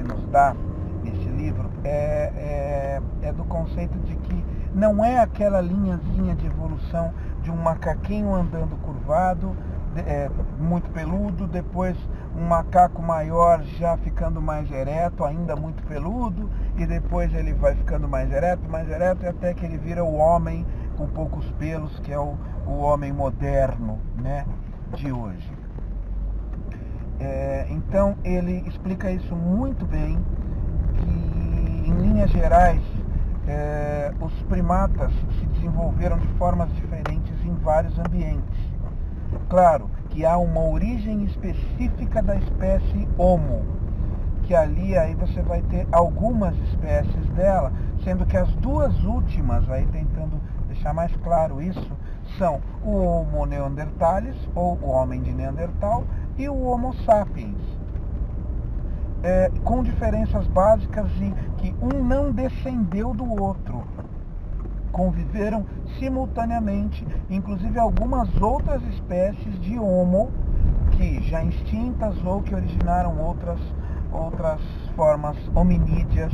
nos dá nesse livro, é do conceito de que não é aquela linhazinha de evolução de de um macaquinho andando curvado, muito peludo, depois um macaco maior já ficando mais ereto, ainda muito peludo, e depois ele vai ficando mais ereto, e até que ele vira o homem com poucos pelos, que é o homem moderno, né, de hoje. Então ele explica isso muito bem, que em linhas gerais os primatas se desenvolveram de formas diferentes em vários ambientes. Claro que há uma origem específica da espécie Homo, que ali aí você vai ter algumas espécies dela, sendo que as duas últimas, aí tentando deixar mais claro isso, são o Homo neanderthalis, ou o homem de Neandertal, e o Homo sapiens, com diferenças básicas em que um não descendeu do outro, conviveram simultaneamente, inclusive algumas outras espécies de Homo que já extintas ou que originaram outras formas hominídeas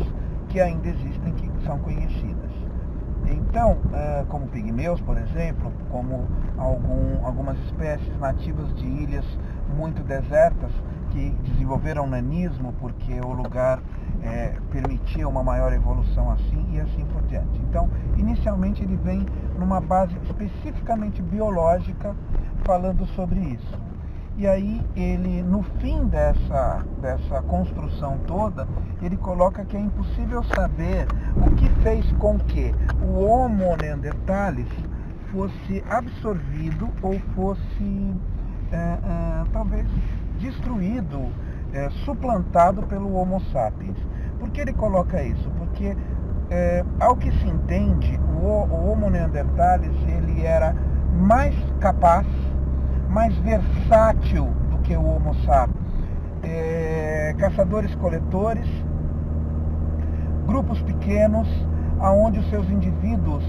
que ainda existem, que são conhecidas. Então, como pigmeus, por exemplo, como algumas espécies nativas de ilhas muito desertas que desenvolveram nanismo porque o lugar permitia uma maior evolução assim e assim por diante. Então, inicialmente ele vem numa base especificamente biológica falando sobre isso. E aí ele, no fim dessa construção toda, ele coloca que é impossível saber o que fez com que o Homo neanderthalis fosse absorvido ou fosse talvez destruído, suplantado pelo Homo sapiens. Por que ele coloca isso? Porque, ao que se entende, o Homo neanderthalis ele era mais capaz, mais versátil do que o Homo sapiens. Caçadores-coletores, grupos pequenos, onde os seus indivíduos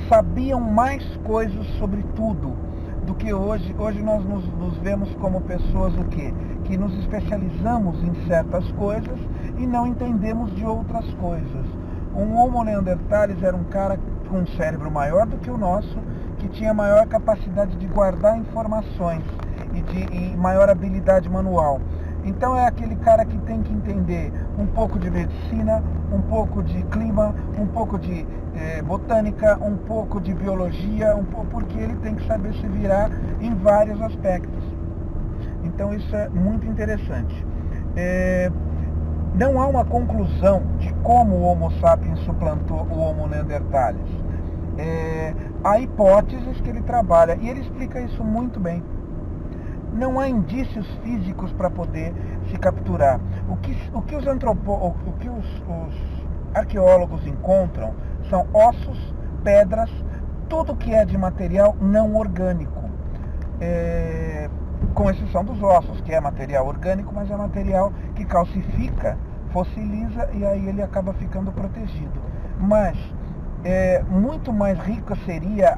sabiam mais coisas sobre tudo do que hoje. Hoje nós nos vemos como pessoas o quê? Que nos especializamos em certas coisas e não entendemos de outras coisas. Um Homo neanderthalis era um cara com um cérebro maior do que o nosso, que tinha maior capacidade de guardar informações e maior habilidade manual. Então é aquele cara que tem que entender um pouco de medicina, um pouco de clima, um pouco de botânica, um pouco de biologia, porque ele tem que saber se virar em vários aspectos. Então isso é muito interessante. Não há uma conclusão de como o Homo sapiens suplantou o Homo neanderthalis. Há hipóteses que ele trabalha e ele explica isso muito bem. Não há indícios físicos para poder se capturar. O que os arqueólogos encontram são ossos, pedras, tudo que é de material não orgânico. Com exceção dos ossos, que é material orgânico, mas é material que calcifica, fossiliza e aí ele acaba ficando protegido. Mas muito mais rico seria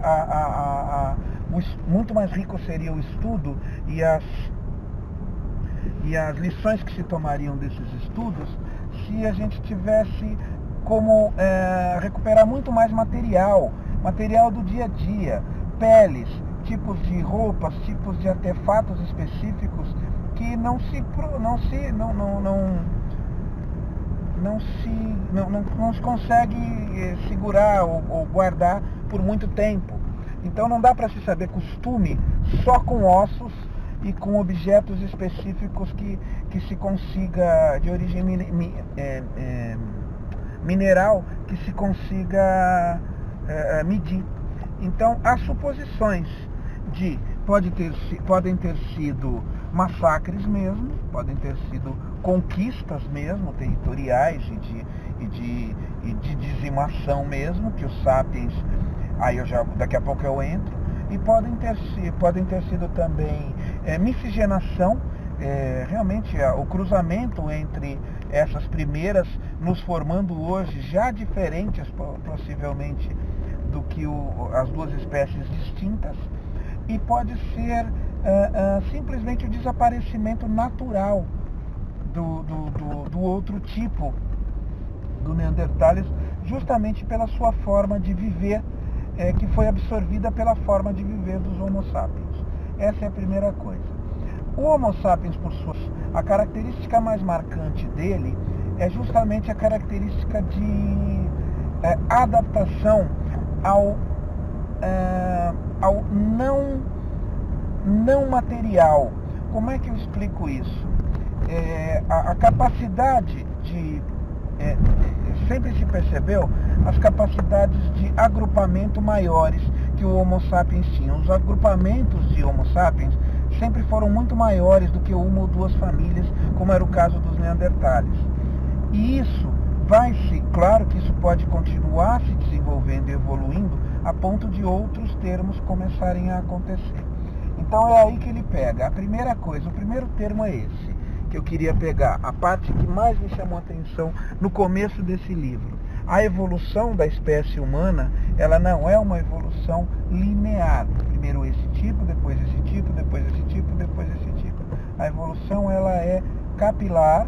muito mais rico seria o estudo e as lições que se tomariam desses estudos se a gente tivesse como recuperar muito mais material do dia a dia, peles, tipos de roupas, tipos de artefatos específicos que não se consegue segurar ou guardar por muito tempo. Então não dá para se saber costume só com ossos e com objetos específicos que se consiga, de origem mineral, que se consiga medir. Então há suposições de podem ter sido massacres mesmo, podem ter sido conquistas mesmo, territoriais e de dizimação mesmo, que os sapiens, daqui a pouco eu entro, e podem ter sido também miscigenação, realmente o cruzamento entre essas primeiras, nos formando hoje já diferentes possivelmente do que as duas espécies distintas, e pode ser simplesmente o desaparecimento natural do outro tipo, do Neanderthalis, justamente pela sua forma de viver que foi absorvida pela forma de viver dos Homo sapiens. Essa é a primeira coisa. O Homo sapiens, a característica mais marcante dele é justamente a característica de adaptação ao não material. Como é que eu explico isso? A capacidade de... sempre se percebeu as capacidades de agrupamento maiores que o Homo sapiens tinha. Os agrupamentos de Homo sapiens sempre foram muito maiores do que uma ou duas famílias, como era o caso dos Neandertales. E isso claro que isso pode continuar se desenvolvendo e evoluindo a ponto de outros termos começarem a acontecer. Então é aí que ele pega. A primeira coisa, o primeiro termo é esse, que eu queria pegar, a parte que mais me chamou a atenção no começo desse livro. A evolução da espécie humana, ela não é uma evolução linear. Primeiro esse tipo, depois esse tipo, depois esse tipo, depois esse tipo. A evolução, ela é capilar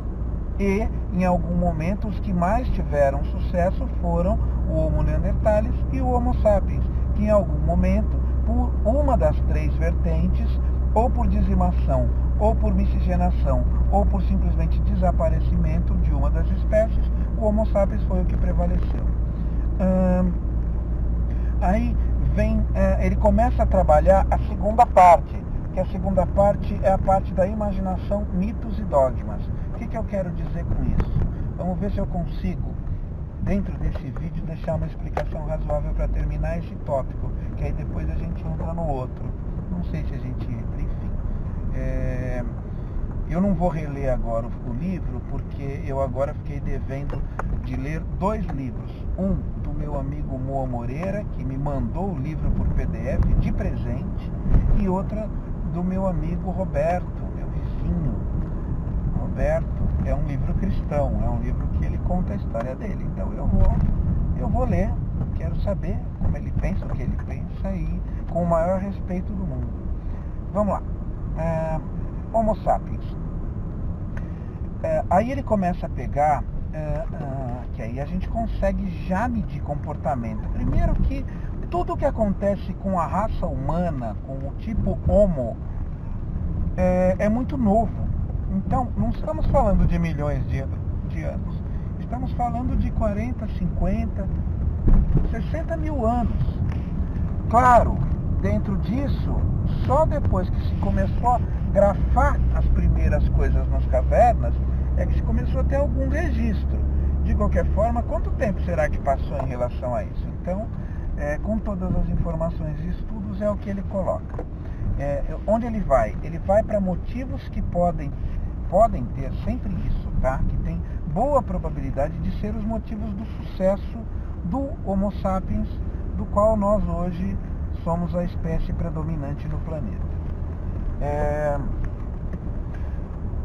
e, em algum momento, os que mais tiveram sucesso foram o Homo neanderthalis e o Homo sapiens, que em algum momento, por uma das três vertentes, ou por dizimação, ou por miscigenação, ou por simplesmente desaparecimento de uma das espécies, o Homo sapiens foi o que prevaleceu. Aí ele começa a trabalhar a segunda parte, que a segunda parte é a parte da imaginação, mitos e dogmas. O que eu quero dizer com isso? Vamos ver se eu consigo, dentro desse vídeo, deixar uma explicação razoável para terminar esse tópico, que aí depois a gente entra no outro. Não sei se a gente entra, enfim. Eu não vou reler agora o livro, porque eu agora fiquei devendo de ler dois livros. Um do meu amigo Moa Moreira, que me mandou o livro por PDF de presente, e outra do meu amigo Roberto, meu vizinho. Roberto é um livro cristão, é um livro que ele conta a história dele. Então eu vou ler, quero saber como ele pensa, o que ele pensa, e com o maior respeito do mundo. Vamos lá. Homo sapiens. Aí ele começa a pegar, que aí a gente consegue já medir comportamento. Primeiro que tudo que acontece com a raça humana, com o tipo Homo, é muito novo. Então, não estamos falando de milhões de anos. Estamos falando de 40, 50, 60 mil anos. Claro, dentro disso, só depois que se começou a grafar as primeiras coisas nas cavernas, é que se começou a ter algum registro. De qualquer forma, quanto tempo será que passou em relação a isso? Então, com todas as informações e estudos, é o que ele coloca. Onde ele vai? Ele vai para motivos que podem ter sempre isso, tá? Que tem boa probabilidade de ser os motivos do sucesso do Homo sapiens, do qual nós hoje somos a espécie predominante no planeta.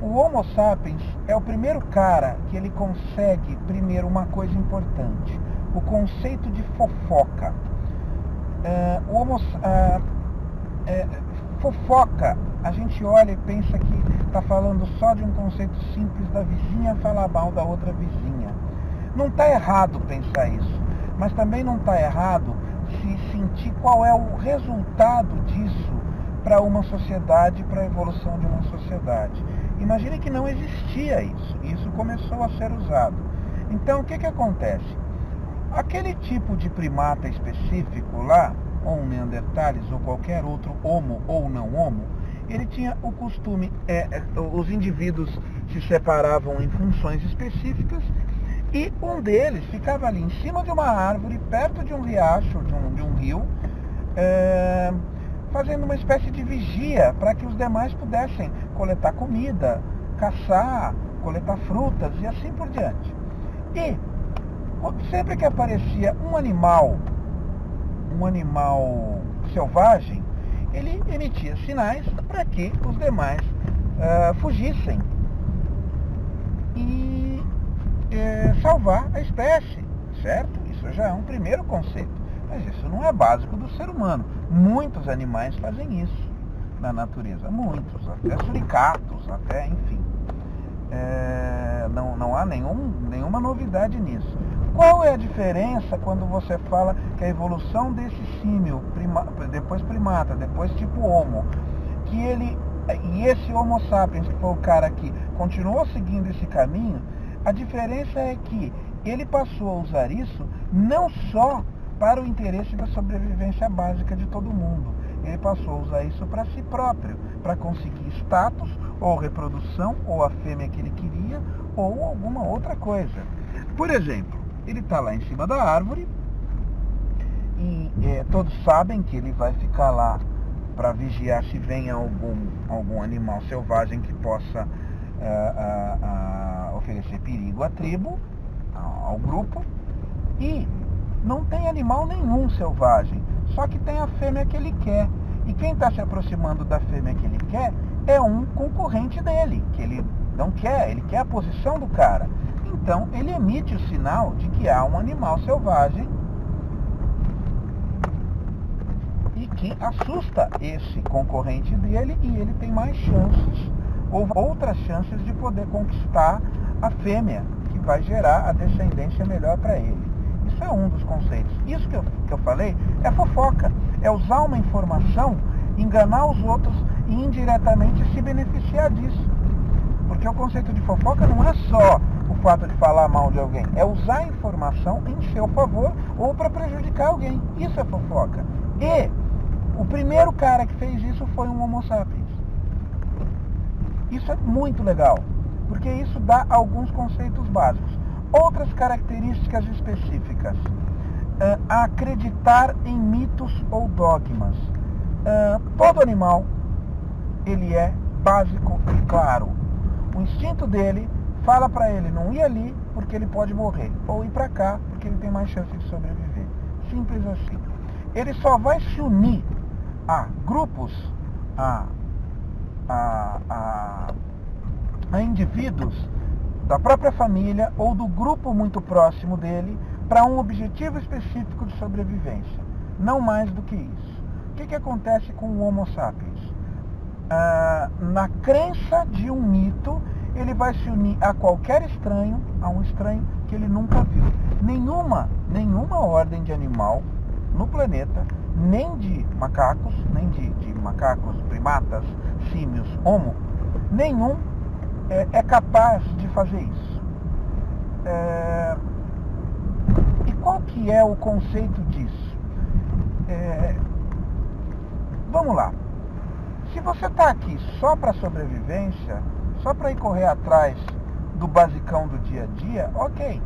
O Homo sapiens é o primeiro cara que ele consegue, primeiro, uma coisa importante, o conceito de fofoca. Fofoca, a gente olha e pensa que está falando só de um conceito simples da vizinha falar mal da outra vizinha. Não está errado pensar isso, mas também não está errado se sentir qual é o resultado disso para uma sociedade, para a evolução de uma sociedade. Imagine que não existia isso, e isso começou a ser usado. Então, o que acontece? Aquele tipo de primata específico lá, ou um Neanderthalis, ou qualquer outro Homo ou não Homo, ele tinha o costume, os indivíduos se separavam em funções específicas, e um deles ficava ali em cima de uma árvore, perto de um riacho, de um rio, fazendo uma espécie de vigia para que os demais pudessem coletar comida, caçar, coletar frutas e assim por diante. E sempre que aparecia um animal selvagem, ele emitia sinais para que os demais fugissem e salvar a espécie, certo? Isso já é um primeiro conceito, mas isso não é básico do ser humano. Muitos animais fazem isso na natureza, muitos, até suricatos, até, enfim. Não há nenhuma novidade nisso. qual é a diferença quando você fala que a evolução desse símio, depois primata, depois tipo Homo, e esse Homo sapiens, que foi o cara que continuou seguindo esse caminho, a diferença é que ele passou a usar isso não só para o interesse da sobrevivência básica de todo mundo. Ele passou a usar isso para si próprio, para conseguir status, ou reprodução, ou a fêmea que ele queria, ou alguma outra coisa. Por exemplo, ele está lá em cima da árvore, e todos sabem que ele vai ficar lá para vigiar se vem algum animal selvagem que possa oferecer perigo à tribo, ao grupo, e não tem animal nenhum selvagem, só que tem a fêmea que ele quer. E quem está se aproximando da fêmea que ele quer é um concorrente dele, que ele não quer, ele quer a posição do cara. Então ele emite o sinal de que há um animal selvagem e que assusta esse concorrente dele, e ele tem mais chances, ou outras chances, de poder conquistar a fêmea, que vai gerar a descendência melhor para ele. Isso é um dos conceitos. Isso que eu falei é fofoca. É usar uma informação, enganar os outros e indiretamente se beneficiar disso. Porque o conceito de fofoca não é só o fato de falar mal de alguém. É usar a informação em seu favor ou para prejudicar alguém. Isso é fofoca. E o primeiro cara que fez isso foi um Homo sapiens. Isso é muito legal, porque isso dá alguns conceitos básicos. Outras características específicas. Acreditar em mitos ou dogmas. Todo animal, ele é básico e claro. O instinto dele fala para ele não ir ali porque ele pode morrer, ou ir para cá porque ele tem mais chance de sobreviver. Simples assim. Ele só vai se unir a grupos, a indivíduos da própria família ou do grupo muito próximo dele para um objetivo específico de sobrevivência. Não mais do que isso. O que acontece com o Homo sapiens? Na crença de um mito, ele vai se unir a qualquer estranho, a um estranho que ele nunca viu. Nenhuma ordem de animal no planeta, nem de macacos, nem de macacos, primatas, símios, homo, nenhum é capaz de fazer isso. E qual que é o conceito disso? Vamos lá. Se você está aqui só para sobrevivência, só para ir correr atrás do basicão do dia a dia, ok.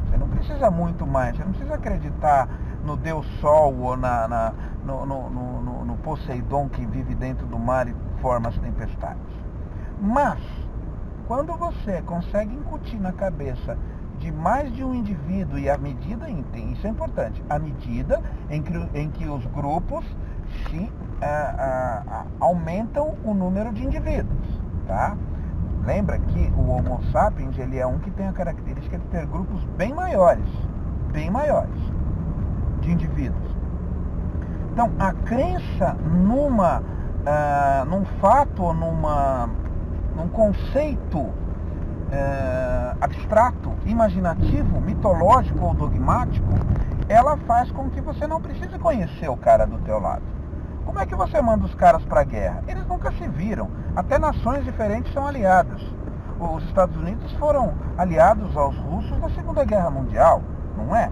Você não precisa muito mais. Você não precisa acreditar no Deus Sol ou no Poseidon que vive dentro do mar e forma as tempestades. Mas quando você consegue incutir na cabeça de mais de um indivíduo, e à medida, isso é importante, à medida em que os grupos aumentam o número de indivíduos, tá? Lembra que o Homo sapiens, ele é um que tem a característica de ter grupos bem maiores de indivíduos. Então, a crença num fato ou num conceito abstrato, imaginativo, mitológico ou dogmático, ela faz com que você não precise conhecer o cara do teu lado. Como é que você manda os caras para a guerra? Eles nunca se viram. Até nações diferentes são aliadas. Os Estados Unidos foram aliados aos russos na Segunda Guerra Mundial, não é?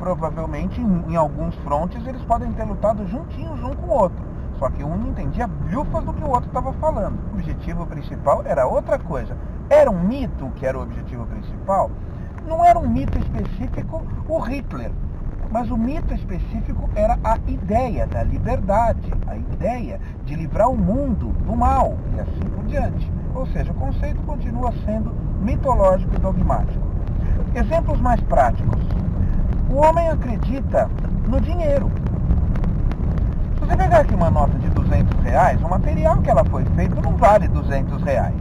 Provavelmente em alguns frontes eles podem ter lutado juntinhos um com o outro. Só que um não entendia bilhufas do que o outro estava falando. O objetivo principal era outra coisa. Era um mito que era o objetivo principal? Não era um mito específico o Hitler. Mas o mito específico era a ideia da liberdade, a ideia de livrar o mundo do mal, e assim por diante. Ou seja, o conceito continua sendo mitológico e dogmático. Exemplos mais práticos. O homem acredita no dinheiro. Se você pegar aqui uma nota de R$200, o material que ela foi feito não vale R$200.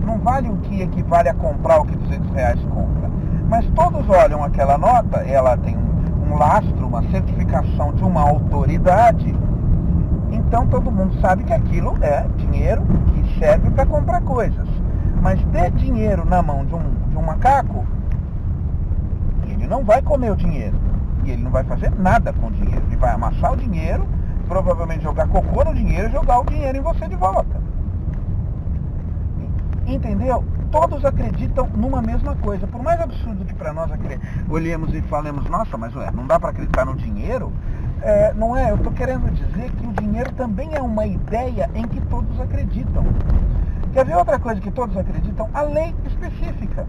Não vale o que equivale a comprar o que R$200 compra. Mas todos olham aquela nota, ela tem um lastro, uma certificação de uma autoridade. Então todo mundo sabe que aquilo é dinheiro que serve para comprar coisas. Mas ter dinheiro na mão de um macaco Ele não vai comer o dinheiro. E ele não vai fazer nada com o dinheiro. Ele vai amassar o dinheiro, provavelmente jogar cocô no dinheiro e jogar o dinheiro em você de volta. Entendeu? Todos acreditam numa mesma coisa. Por mais absurdo que para nós olhemos e falemos, nossa, mas não dá para acreditar no dinheiro? Não é, eu estou querendo dizer que o dinheiro também é uma ideia em que todos acreditam. Quer ver outra coisa que todos acreditam? A lei específica.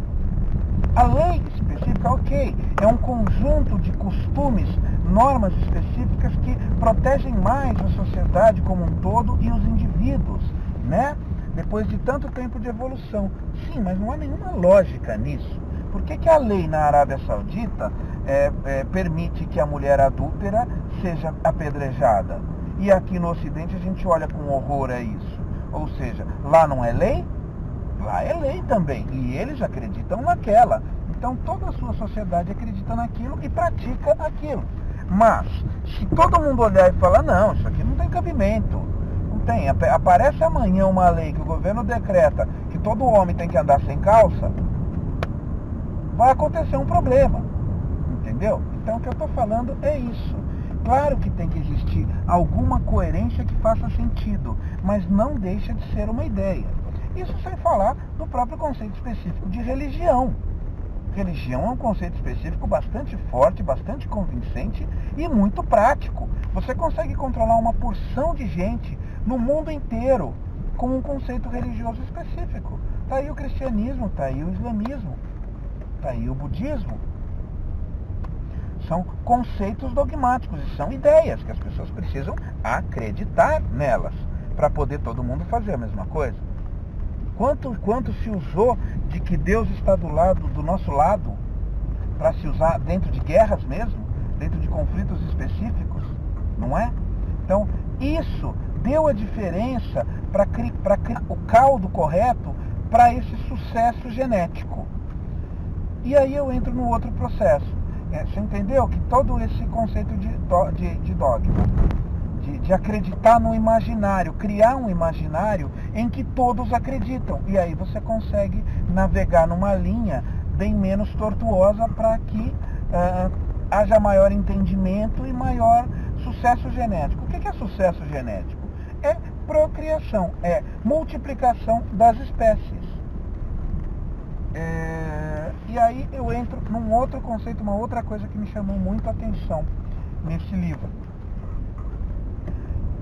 A lei específica, ok, é um conjunto de costumes, normas específicas que protegem mais a sociedade como um todo e os indivíduos, né? Depois de tanto tempo de evolução. Sim, mas não há nenhuma lógica nisso. Por que a lei na Arábia Saudita permite que a mulher adúltera seja apedrejada? E aqui no Ocidente a gente olha com horror a isso. Ou seja, lá não é lei? Lá é lei também. E eles acreditam naquela. Então toda a sua sociedade acredita naquilo e pratica aquilo. Mas, se todo mundo olhar e falar, não, isso aqui não tem cabimento. Não tem. Aparece amanhã uma lei que o governo decreta que todo homem tem que andar sem calça, vai acontecer um problema. Entendeu? Então o que eu estou falando é isso. Claro que tem que existir alguma coerência que faça sentido, mas não deixa de ser uma ideia. Isso sem falar do próprio conceito específico de religião. Religião é um conceito específico bastante forte, bastante convincente e muito prático. Você consegue controlar uma porção de gente no mundo inteiro com um conceito religioso específico. Está aí o cristianismo, está aí o islamismo, está aí o budismo. São conceitos dogmáticos e são ideias que as pessoas precisam acreditar nelas para poder todo mundo fazer a mesma coisa. Quanto se usou de que Deus está do nosso lado para se usar dentro de guerras mesmo, dentro de conflitos específicos, não é? Então, isso deu a diferença para criar o caldo correto para esse sucesso genético. E aí eu entro no outro processo. Você entendeu que todo esse conceito de dogma, de acreditar no imaginário, criar um imaginário em que todos acreditam. E aí você consegue navegar numa linha bem menos tortuosa para que haja maior entendimento e maior sucesso genético. O que é sucesso genético? É procriação, é multiplicação das espécies. E aí eu entro num outro conceito, uma outra coisa que me chamou muito a atenção nesse livro.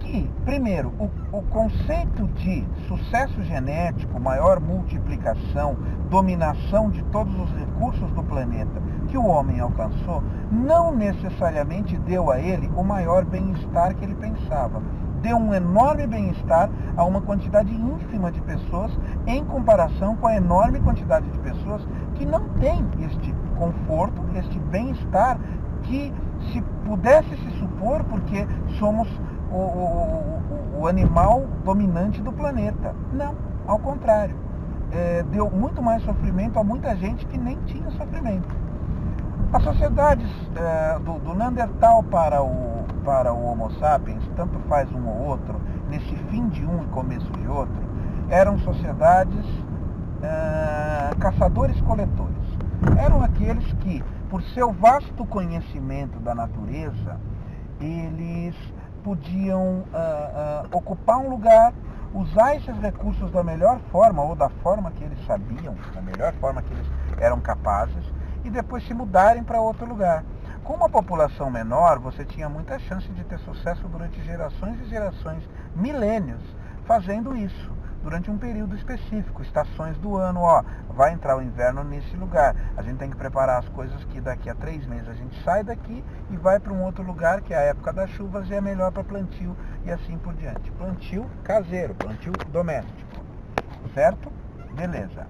Que, primeiro, o conceito de sucesso genético, maior multiplicação, dominação de todos os recursos do planeta que o homem alcançou, não necessariamente deu a ele o maior bem-estar que ele pensava. Deu um enorme bem-estar a uma quantidade ínfima de pessoas em comparação com a enorme quantidade de pessoas que não têm este conforto, este bem-estar que se pudesse se supor porque somos o animal dominante do planeta. Não, ao contrário. Deu muito mais sofrimento a muita gente que nem tinha sofrimento. As sociedades do Neandertal para o Homo sapiens, tanto faz um ou outro, nesse fim de um e começo de outro, eram sociedades caçadores-coletores. Eram aqueles que, por seu vasto conhecimento da natureza, eles podiam ocupar um lugar, usar esses recursos da melhor forma, ou da forma que eles sabiam, da melhor forma que eles eram capazes, e depois se mudarem para outro lugar. Com uma população menor, você tinha muita chance de ter sucesso durante gerações e gerações, milênios, fazendo isso, durante um período específico, estações do ano. Vai entrar o inverno nesse lugar, a gente tem que preparar as coisas que daqui a 3 meses a gente sai daqui e vai para um outro lugar, que é a época das chuvas e é melhor para plantio e assim por diante. Plantio caseiro, plantio doméstico, certo? Beleza.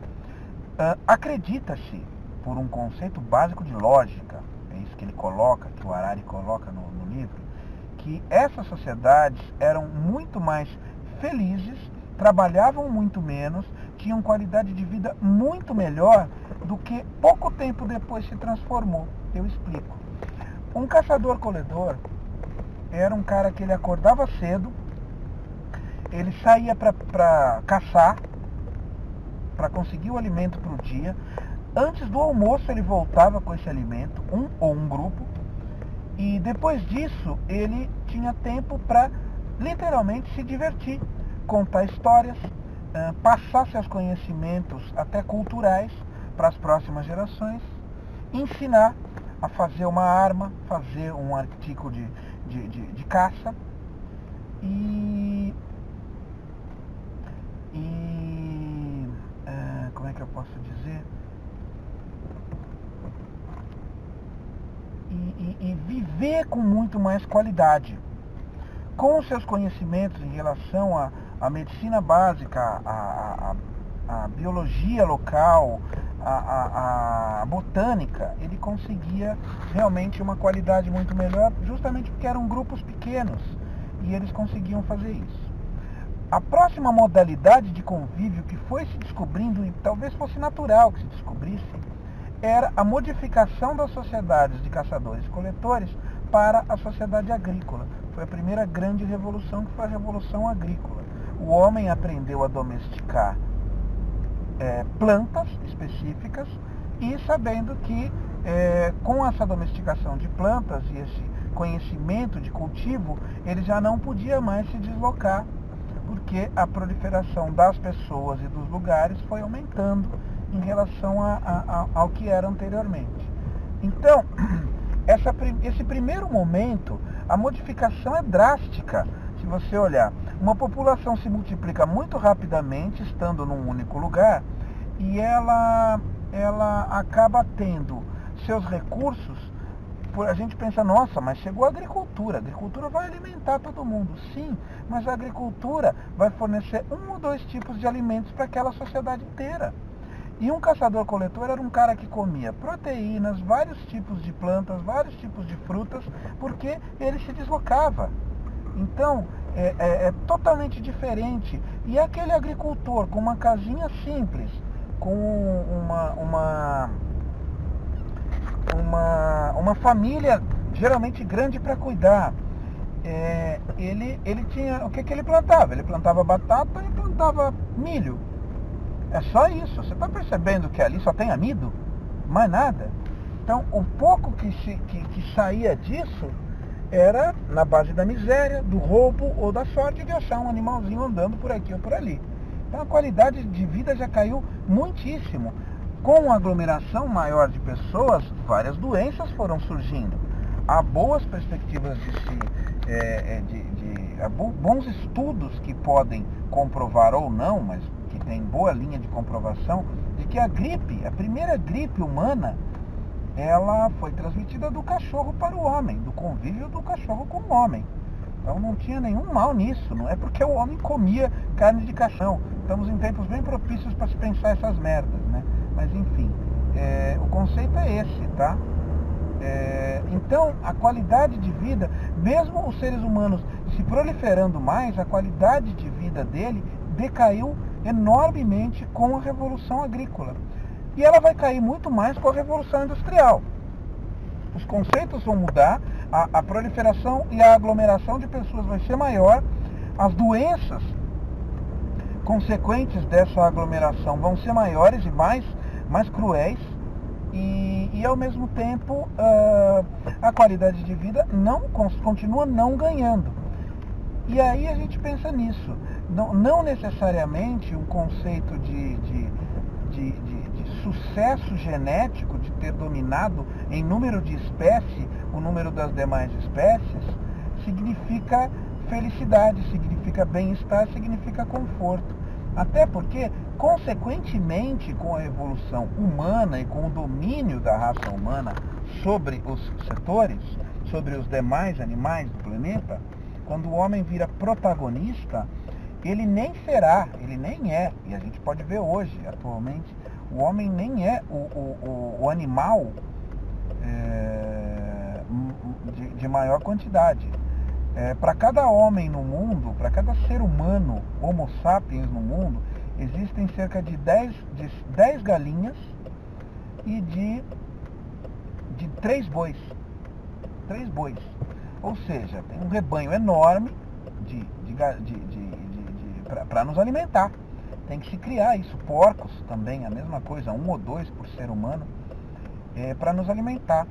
Acredita-se, por um conceito básico de lógica, é isso que ele coloca, que o Harari coloca no livro, que essas sociedades eram muito mais felizes, trabalhavam muito menos, tinham qualidade de vida muito melhor do que pouco tempo depois se transformou. Eu explico. Um caçador-coletor era um cara que ele acordava cedo, ele saía para caçar, para conseguir o alimento para o dia, Antes do almoço ele voltava com esse alimento, um grupo, e depois disso ele tinha tempo para literalmente se divertir, contar histórias, passar seus conhecimentos até culturais para as próximas gerações, ensinar a fazer uma arma, fazer um artigo de caça como é que eu posso dizer? E viver com muito mais qualidade. Com os seus conhecimentos em relação à medicina básica, à biologia local, à botânica, ele conseguia realmente uma qualidade muito melhor, justamente porque eram grupos pequenos e eles conseguiam fazer isso. A próxima modalidade de convívio que foi se descobrindo, e talvez fosse natural que se descobrisse, era a modificação das sociedades de caçadores-coletores para a sociedade agrícola. Foi a primeira grande revolução, que foi a Revolução Agrícola. O homem aprendeu a domesticar plantas específicas e sabendo que com essa domesticação de plantas e esse conhecimento de cultivo, ele já não podia mais se deslocar, porque a proliferação das pessoas e dos lugares foi aumentando em relação ao que era anteriormente. Então, esse primeiro momento, a modificação é drástica. Se você olhar, uma população se multiplica muito rapidamente, estando num único lugar, e ela acaba tendo seus recursos. A gente pensa, nossa, mas chegou a agricultura vai alimentar todo mundo. Sim, mas a agricultura vai fornecer 1 ou 2 tipos de alimentos para aquela sociedade inteira. E um caçador-coletor era um cara que comia proteínas, vários tipos de plantas, vários tipos de frutas, porque ele se deslocava. Então, é totalmente diferente. E aquele agricultor com uma casinha simples, com uma família geralmente grande para cuidar, ele tinha, o que ele plantava? Ele plantava batata e plantava milho. É só isso. Você está percebendo que ali só tem amido? Mais nada. Então, o pouco que saía disso era na base da miséria, do roubo ou da sorte de achar um animalzinho andando por aqui ou por ali. Então, a qualidade de vida já caiu muitíssimo. Com uma aglomeração maior de pessoas, várias doenças foram surgindo. Há boas perspectivas há bons estudos que podem comprovar ou não, mas que tem boa linha de comprovação, de que a primeira gripe humana, ela foi transmitida do cachorro para o homem, do convívio do cachorro com o homem. Então não tinha nenhum mal nisso, não é porque o homem comia carne de cachorro. Estamos em tempos bem propícios para se pensar essas merdas, né? Mas enfim, o conceito é esse, tá? Então, a qualidade de vida, mesmo os seres humanos se proliferando mais, a qualidade de vida dele decaiu enormemente com a Revolução Agrícola. E ela vai cair muito mais com a Revolução Industrial. Os conceitos vão mudar, a proliferação e a aglomeração de pessoas vai ser maior, as doenças consequentes dessa aglomeração vão ser maiores e mais cruéis, e ao mesmo tempo a qualidade de vida continua não ganhando. E aí a gente pensa nisso. Não necessariamente um conceito de sucesso genético, de ter dominado em número de espécies o número das demais espécies, significa felicidade, significa bem-estar, significa conforto. Até porque, consequentemente, com a evolução humana e com o domínio da raça humana sobre os setores, sobre os demais animais do planeta, quando o homem vira protagonista, ele nem é, e a gente pode ver hoje, atualmente, o homem nem é o animal de maior quantidade. Para cada homem no mundo, para cada ser humano, Homo sapiens no mundo, existem cerca de 10 galinhas e de 3 bois. 3 bois. Ou seja, tem um rebanho enorme para nos alimentar. Tem que se criar isso. Porcos também, a mesma coisa, 1 ou 2 por ser humano, para nos alimentar.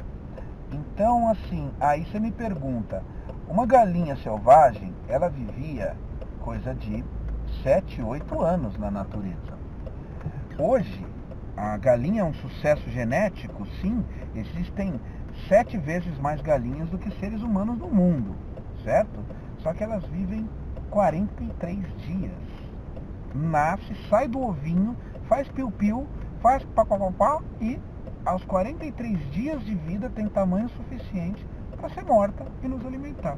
Então, assim, aí você me pergunta, uma galinha selvagem, ela vivia coisa de 7, 8 anos na natureza. Hoje, a galinha é um sucesso genético, sim, existem 7 vezes mais galinhas do que seres humanos no mundo, certo? Só que elas vivem 43 dias. Nasce, sai do ovinho, faz piu-piu, faz pá e aos 43 dias de vida tem tamanho suficiente para ser morta e nos alimentar.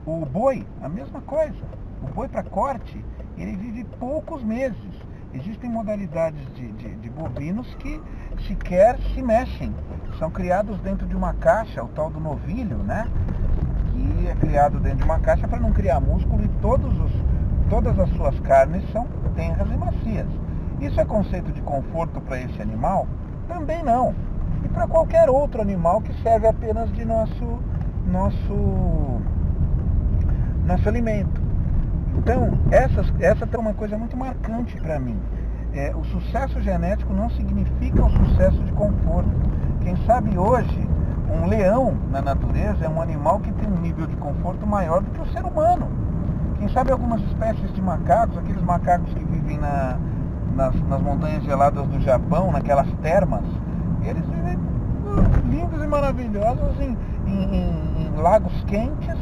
O boi, a mesma coisa. O boi para corte, ele vive poucos meses. Existem modalidades de bovinos que sequer se mexem. São criados dentro de uma caixa, o tal do novilho, né? Que é criado dentro de uma caixa para não criar músculo e todas as suas carnes são tenras e macias. Isso é conceito de conforto para esse animal? Também não. E para qualquer outro animal que serve apenas de nosso alimento. Então, essa é uma coisa muito marcante para mim. O sucesso genético não significa o sucesso de conforto. Quem sabe hoje, um leão na natureza é um animal que tem um nível de conforto maior do que o ser humano. Quem sabe algumas espécies de macacos, aqueles macacos que vivem nas montanhas geladas do Japão, naquelas termas, eles vivem lindos e maravilhosos em lagos quentes,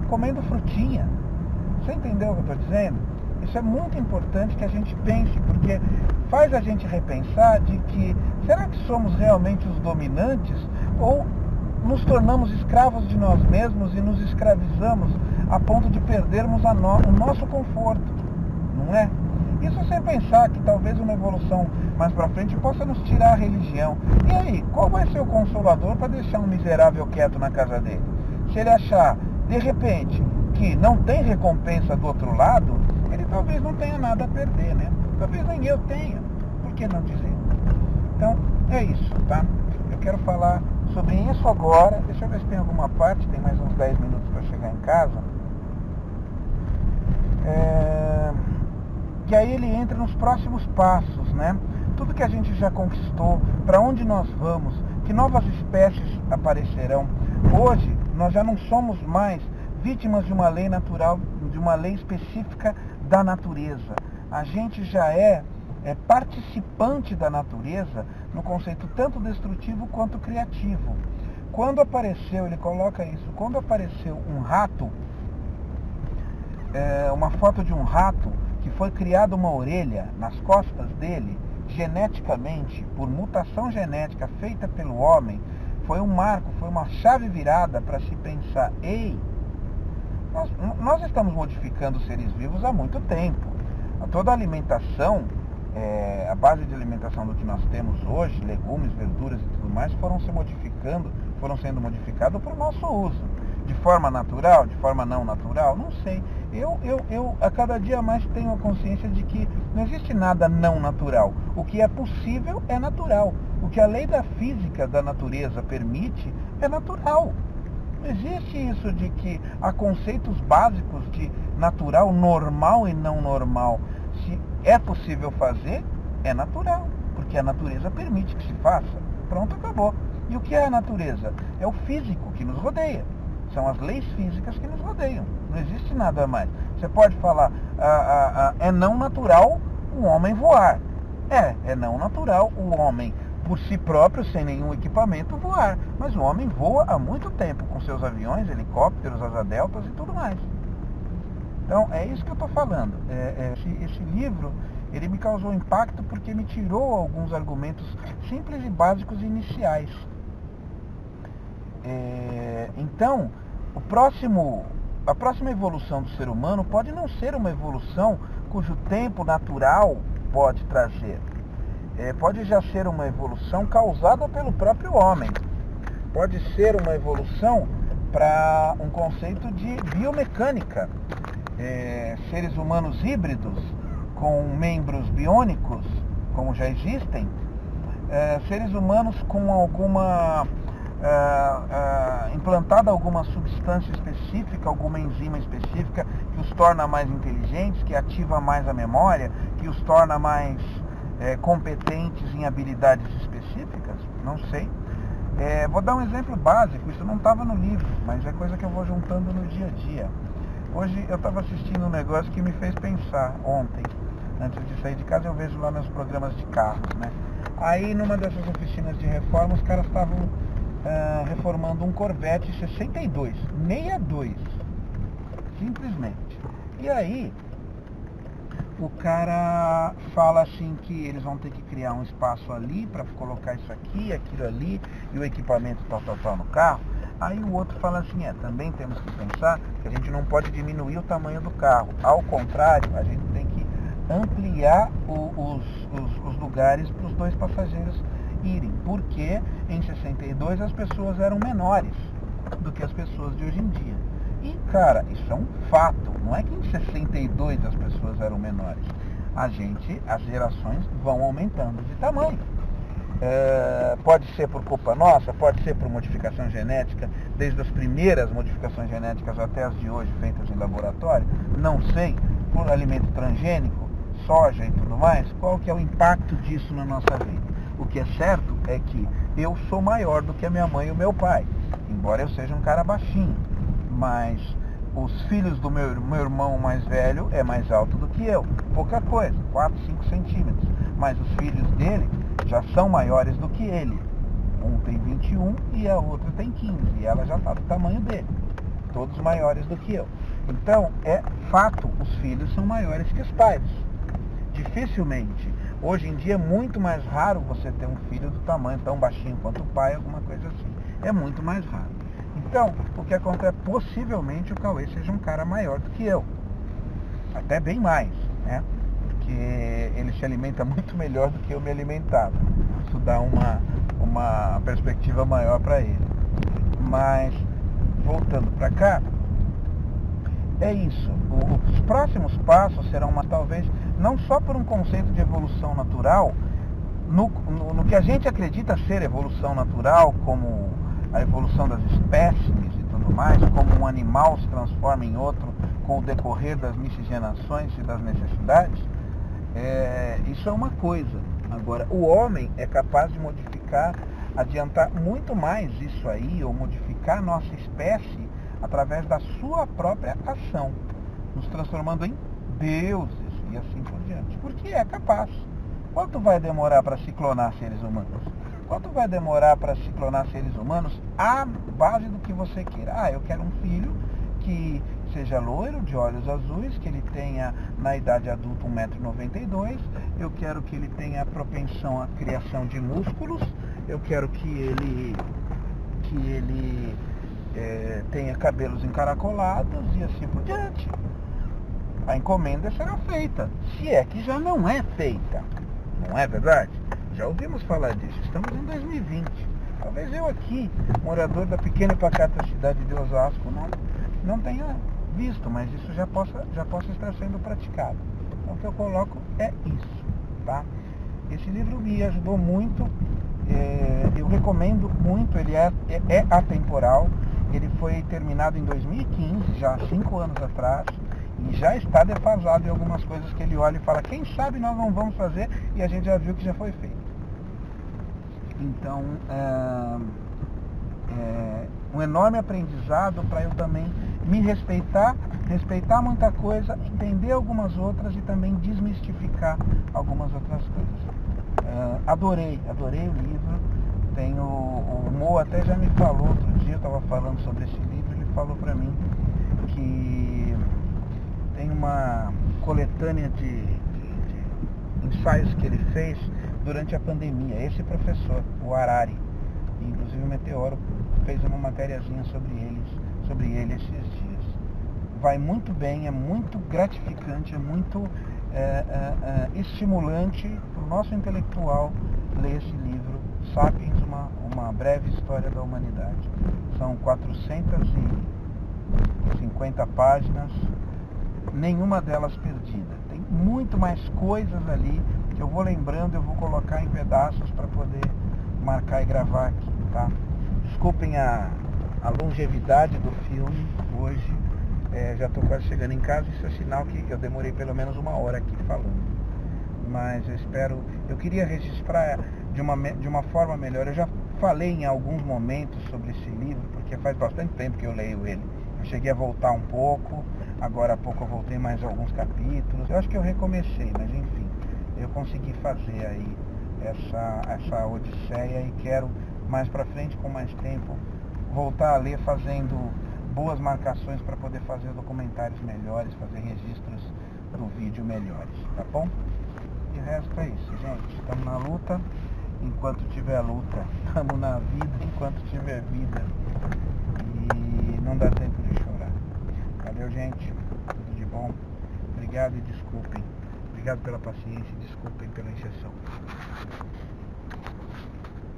comendo frutinha. Você entendeu o que eu estou dizendo? Isso é muito importante que a gente pense, porque faz a gente repensar de que, será que somos realmente os dominantes ou nos tornamos escravos de nós mesmos e nos escravizamos a ponto de perdermos o nosso conforto, não é? Isso sem pensar que talvez uma evolução mais para frente possa nos tirar a religião. E aí, qual vai ser o consolador para deixar um miserável quieto na casa dele? Se ele achar, de repente, que não tem recompensa do outro lado, ele talvez não tenha nada a perder, né? Talvez nem eu tenha. Por que não dizer? Então, é isso, tá? Eu quero falar sobre isso agora. Deixa eu ver se tem alguma parte, tem mais uns 10 minutos para chegar em casa. Que aí ele entra nos próximos passos, né? Tudo que a gente já conquistou, para onde nós vamos, que novas espécies aparecerão. Hoje, nós já não somos mais vítimas de uma lei natural, de uma lei específica da natureza. A gente já é participante da natureza no conceito tanto destrutivo quanto criativo. Quando apareceu, ele coloca isso, quando apareceu um rato, uma foto de um rato que foi criada uma orelha nas costas dele, geneticamente, por mutação genética feita pelo homem, foi um marco, foi uma chave virada para se pensar, ei, nós estamos modificando seres vivos há muito tempo. Toda a alimentação, a base de alimentação do que nós temos hoje, legumes, verduras e tudo mais, foram sendo modificados para o nosso uso. De forma natural, de forma não natural, não sei. Eu a cada dia mais tenho a consciência de que não existe nada não natural. O que é possível é natural. O que a lei da física da natureza permite é natural. Não existe isso de que há conceitos básicos de natural, normal e não normal. Se é possível fazer, é natural, porque a natureza permite que se faça. Pronto, acabou. E o que é a natureza? É o físico que nos rodeia. São as leis físicas que nos rodeiam. Não existe nada mais. Você pode falar, é não natural um homem voar. É não natural o homem, por si próprio, sem nenhum equipamento, voar. Mas o homem voa há muito tempo, com seus aviões, helicópteros, asa deltas e tudo mais. Então, é isso que eu estou falando. Esse livro, ele me causou impacto porque me tirou alguns argumentos simples e básicos iniciais. Então, a próxima evolução do ser humano pode não ser uma evolução cujo tempo natural pode trazer. Pode já ser uma evolução causada pelo próprio homem. Pode ser uma evolução para um conceito de biomecânica. Seres humanos híbridos com membros biônicos, como já existem. Seres humanos com implantada alguma substância específica, alguma enzima específica que os torna mais inteligentes, que ativa mais a memória, que os torna mais competentes em habilidades específicas? Não sei. Vou dar um exemplo básico, isso não estava no livro, mas é coisa que eu vou juntando no dia a dia. Hoje eu estava assistindo um negócio que me fez pensar ontem. Antes de sair de casa eu vejo lá meus programas de carros, né? Aí numa dessas oficinas de reforma os caras estavam reformando um Corvette 62, simplesmente. E aí o cara fala assim que eles vão ter que criar um espaço ali para colocar isso aqui, aquilo ali e o equipamento tal no carro. Aí o outro fala assim, também temos que pensar que a gente não pode diminuir o tamanho do carro. Ao contrário, a gente tem que ampliar os lugares para os dois passageiros irem. Porque em 62 as pessoas eram menores do que as pessoas de hoje em dia. E, cara, isso é um fato. Não é que em 62 as pessoas eram menores. As gerações vão aumentando de tamanho. Pode ser por culpa nossa, pode ser por modificação genética, desde as primeiras modificações genéticas até as de hoje feitas em laboratório, não sei, por alimento transgênico, soja e tudo mais, qual que é o impacto disso na nossa vida? O que é certo é que eu sou maior do que a minha mãe e o meu pai, embora eu seja um cara baixinho, mas os filhos do meu irmão mais velho é mais alto do que eu, pouca coisa, 4, 5 centímetros, mas os filhos dele já são maiores do que ele. Um tem 21 e a outra tem 15, e ela já está do tamanho dele. Todos maiores do que eu. Então, é fato, os filhos são maiores que os pais. Dificilmente. Hoje em dia é muito mais raro você ter um filho do tamanho tão baixinho quanto o pai, alguma coisa assim. É muito mais raro. Então, o que acontece? Possivelmente o Cauê seja um cara maior do que eu. Até bem mais, né? Porque ele se alimenta muito melhor do que eu me alimentava. Isso dá uma perspectiva maior para ele. Mas, voltando para cá, é isso. Os próximos passos serão, talvez, não só por um conceito de evolução natural, no que a gente acredita ser evolução natural, como a evolução das espécies e tudo mais, como um animal se transforma em outro com o decorrer das miscigenações e das necessidades, isso é uma coisa. Agora, o homem é capaz de modificar, adiantar muito mais isso aí, ou modificar a nossa espécie através da sua própria ação, nos transformando em deuses e assim por diante. Porque é capaz. Quanto vai demorar para se clonar seres humanos? Quanto vai demorar para se clonar seres humanos à base do que você queira? Eu quero um filho que seja loiro, de olhos azuis, que ele tenha na idade adulta 1,92 m, eu quero que ele tenha propensão à criação de músculos, eu quero que ele tenha cabelos encaracolados e assim por diante. A encomenda será feita, se é que já não é feita, não é verdade? Já ouvimos falar disso, estamos em 2020. Talvez eu aqui, morador da pequena e pacata cidade de Osasco, não tenha visto, mas isso já possa estar sendo praticado. Então o que eu coloco é isso, tá? Esse livro me ajudou muito, eu recomendo muito, ele é atemporal, ele foi terminado em 2015, já há 5 anos atrás, e já está defasado em algumas coisas que ele olha e fala, quem sabe nós não vamos fazer, e a gente já viu que já foi feito. Então, um enorme aprendizado para eu também me respeitar muita coisa, entender algumas outras e também desmistificar algumas outras coisas. Adorei o livro. O Mo até já me falou, outro dia eu estava falando sobre esse livro, ele falou para mim que tem uma coletânea de ensaios que ele fez durante a pandemia. Esse professor, o Harari, inclusive o Meteoro fez uma matériazinha sobre ele esses dias. Vai muito bem, é muito gratificante, é muito estimulante para o nosso intelectual ler esse livro, Sapiens, uma breve história da humanidade. São 450 páginas, nenhuma delas perdida. Tem muito mais coisas ali que eu vou lembrando, eu vou colocar em pedaços para poder marcar e gravar aqui, tá? Desculpem a longevidade do filme hoje. Já estou quase chegando em casa, isso é sinal que eu demorei pelo menos 1 hora aqui falando. Mas eu queria registrar de uma forma melhor. Eu já falei em alguns momentos sobre esse livro, porque faz bastante tempo que eu leio ele. Eu cheguei a voltar um pouco, agora há pouco eu voltei mais alguns capítulos. Eu acho que eu recomecei, mas enfim, eu consegui fazer aí essa odisseia e quero mais pra frente, com mais tempo, voltar a ler fazendo boas marcações para poder fazer documentários melhores, fazer registros do vídeo melhores, tá bom? E o resto é isso, gente. Estamos na luta. Enquanto tiver luta, estamos na vida. Enquanto tiver vida. E não dá tempo de chorar. Valeu, gente. Tudo de bom. Obrigado e desculpem. Obrigado pela paciência e desculpem pela injeção.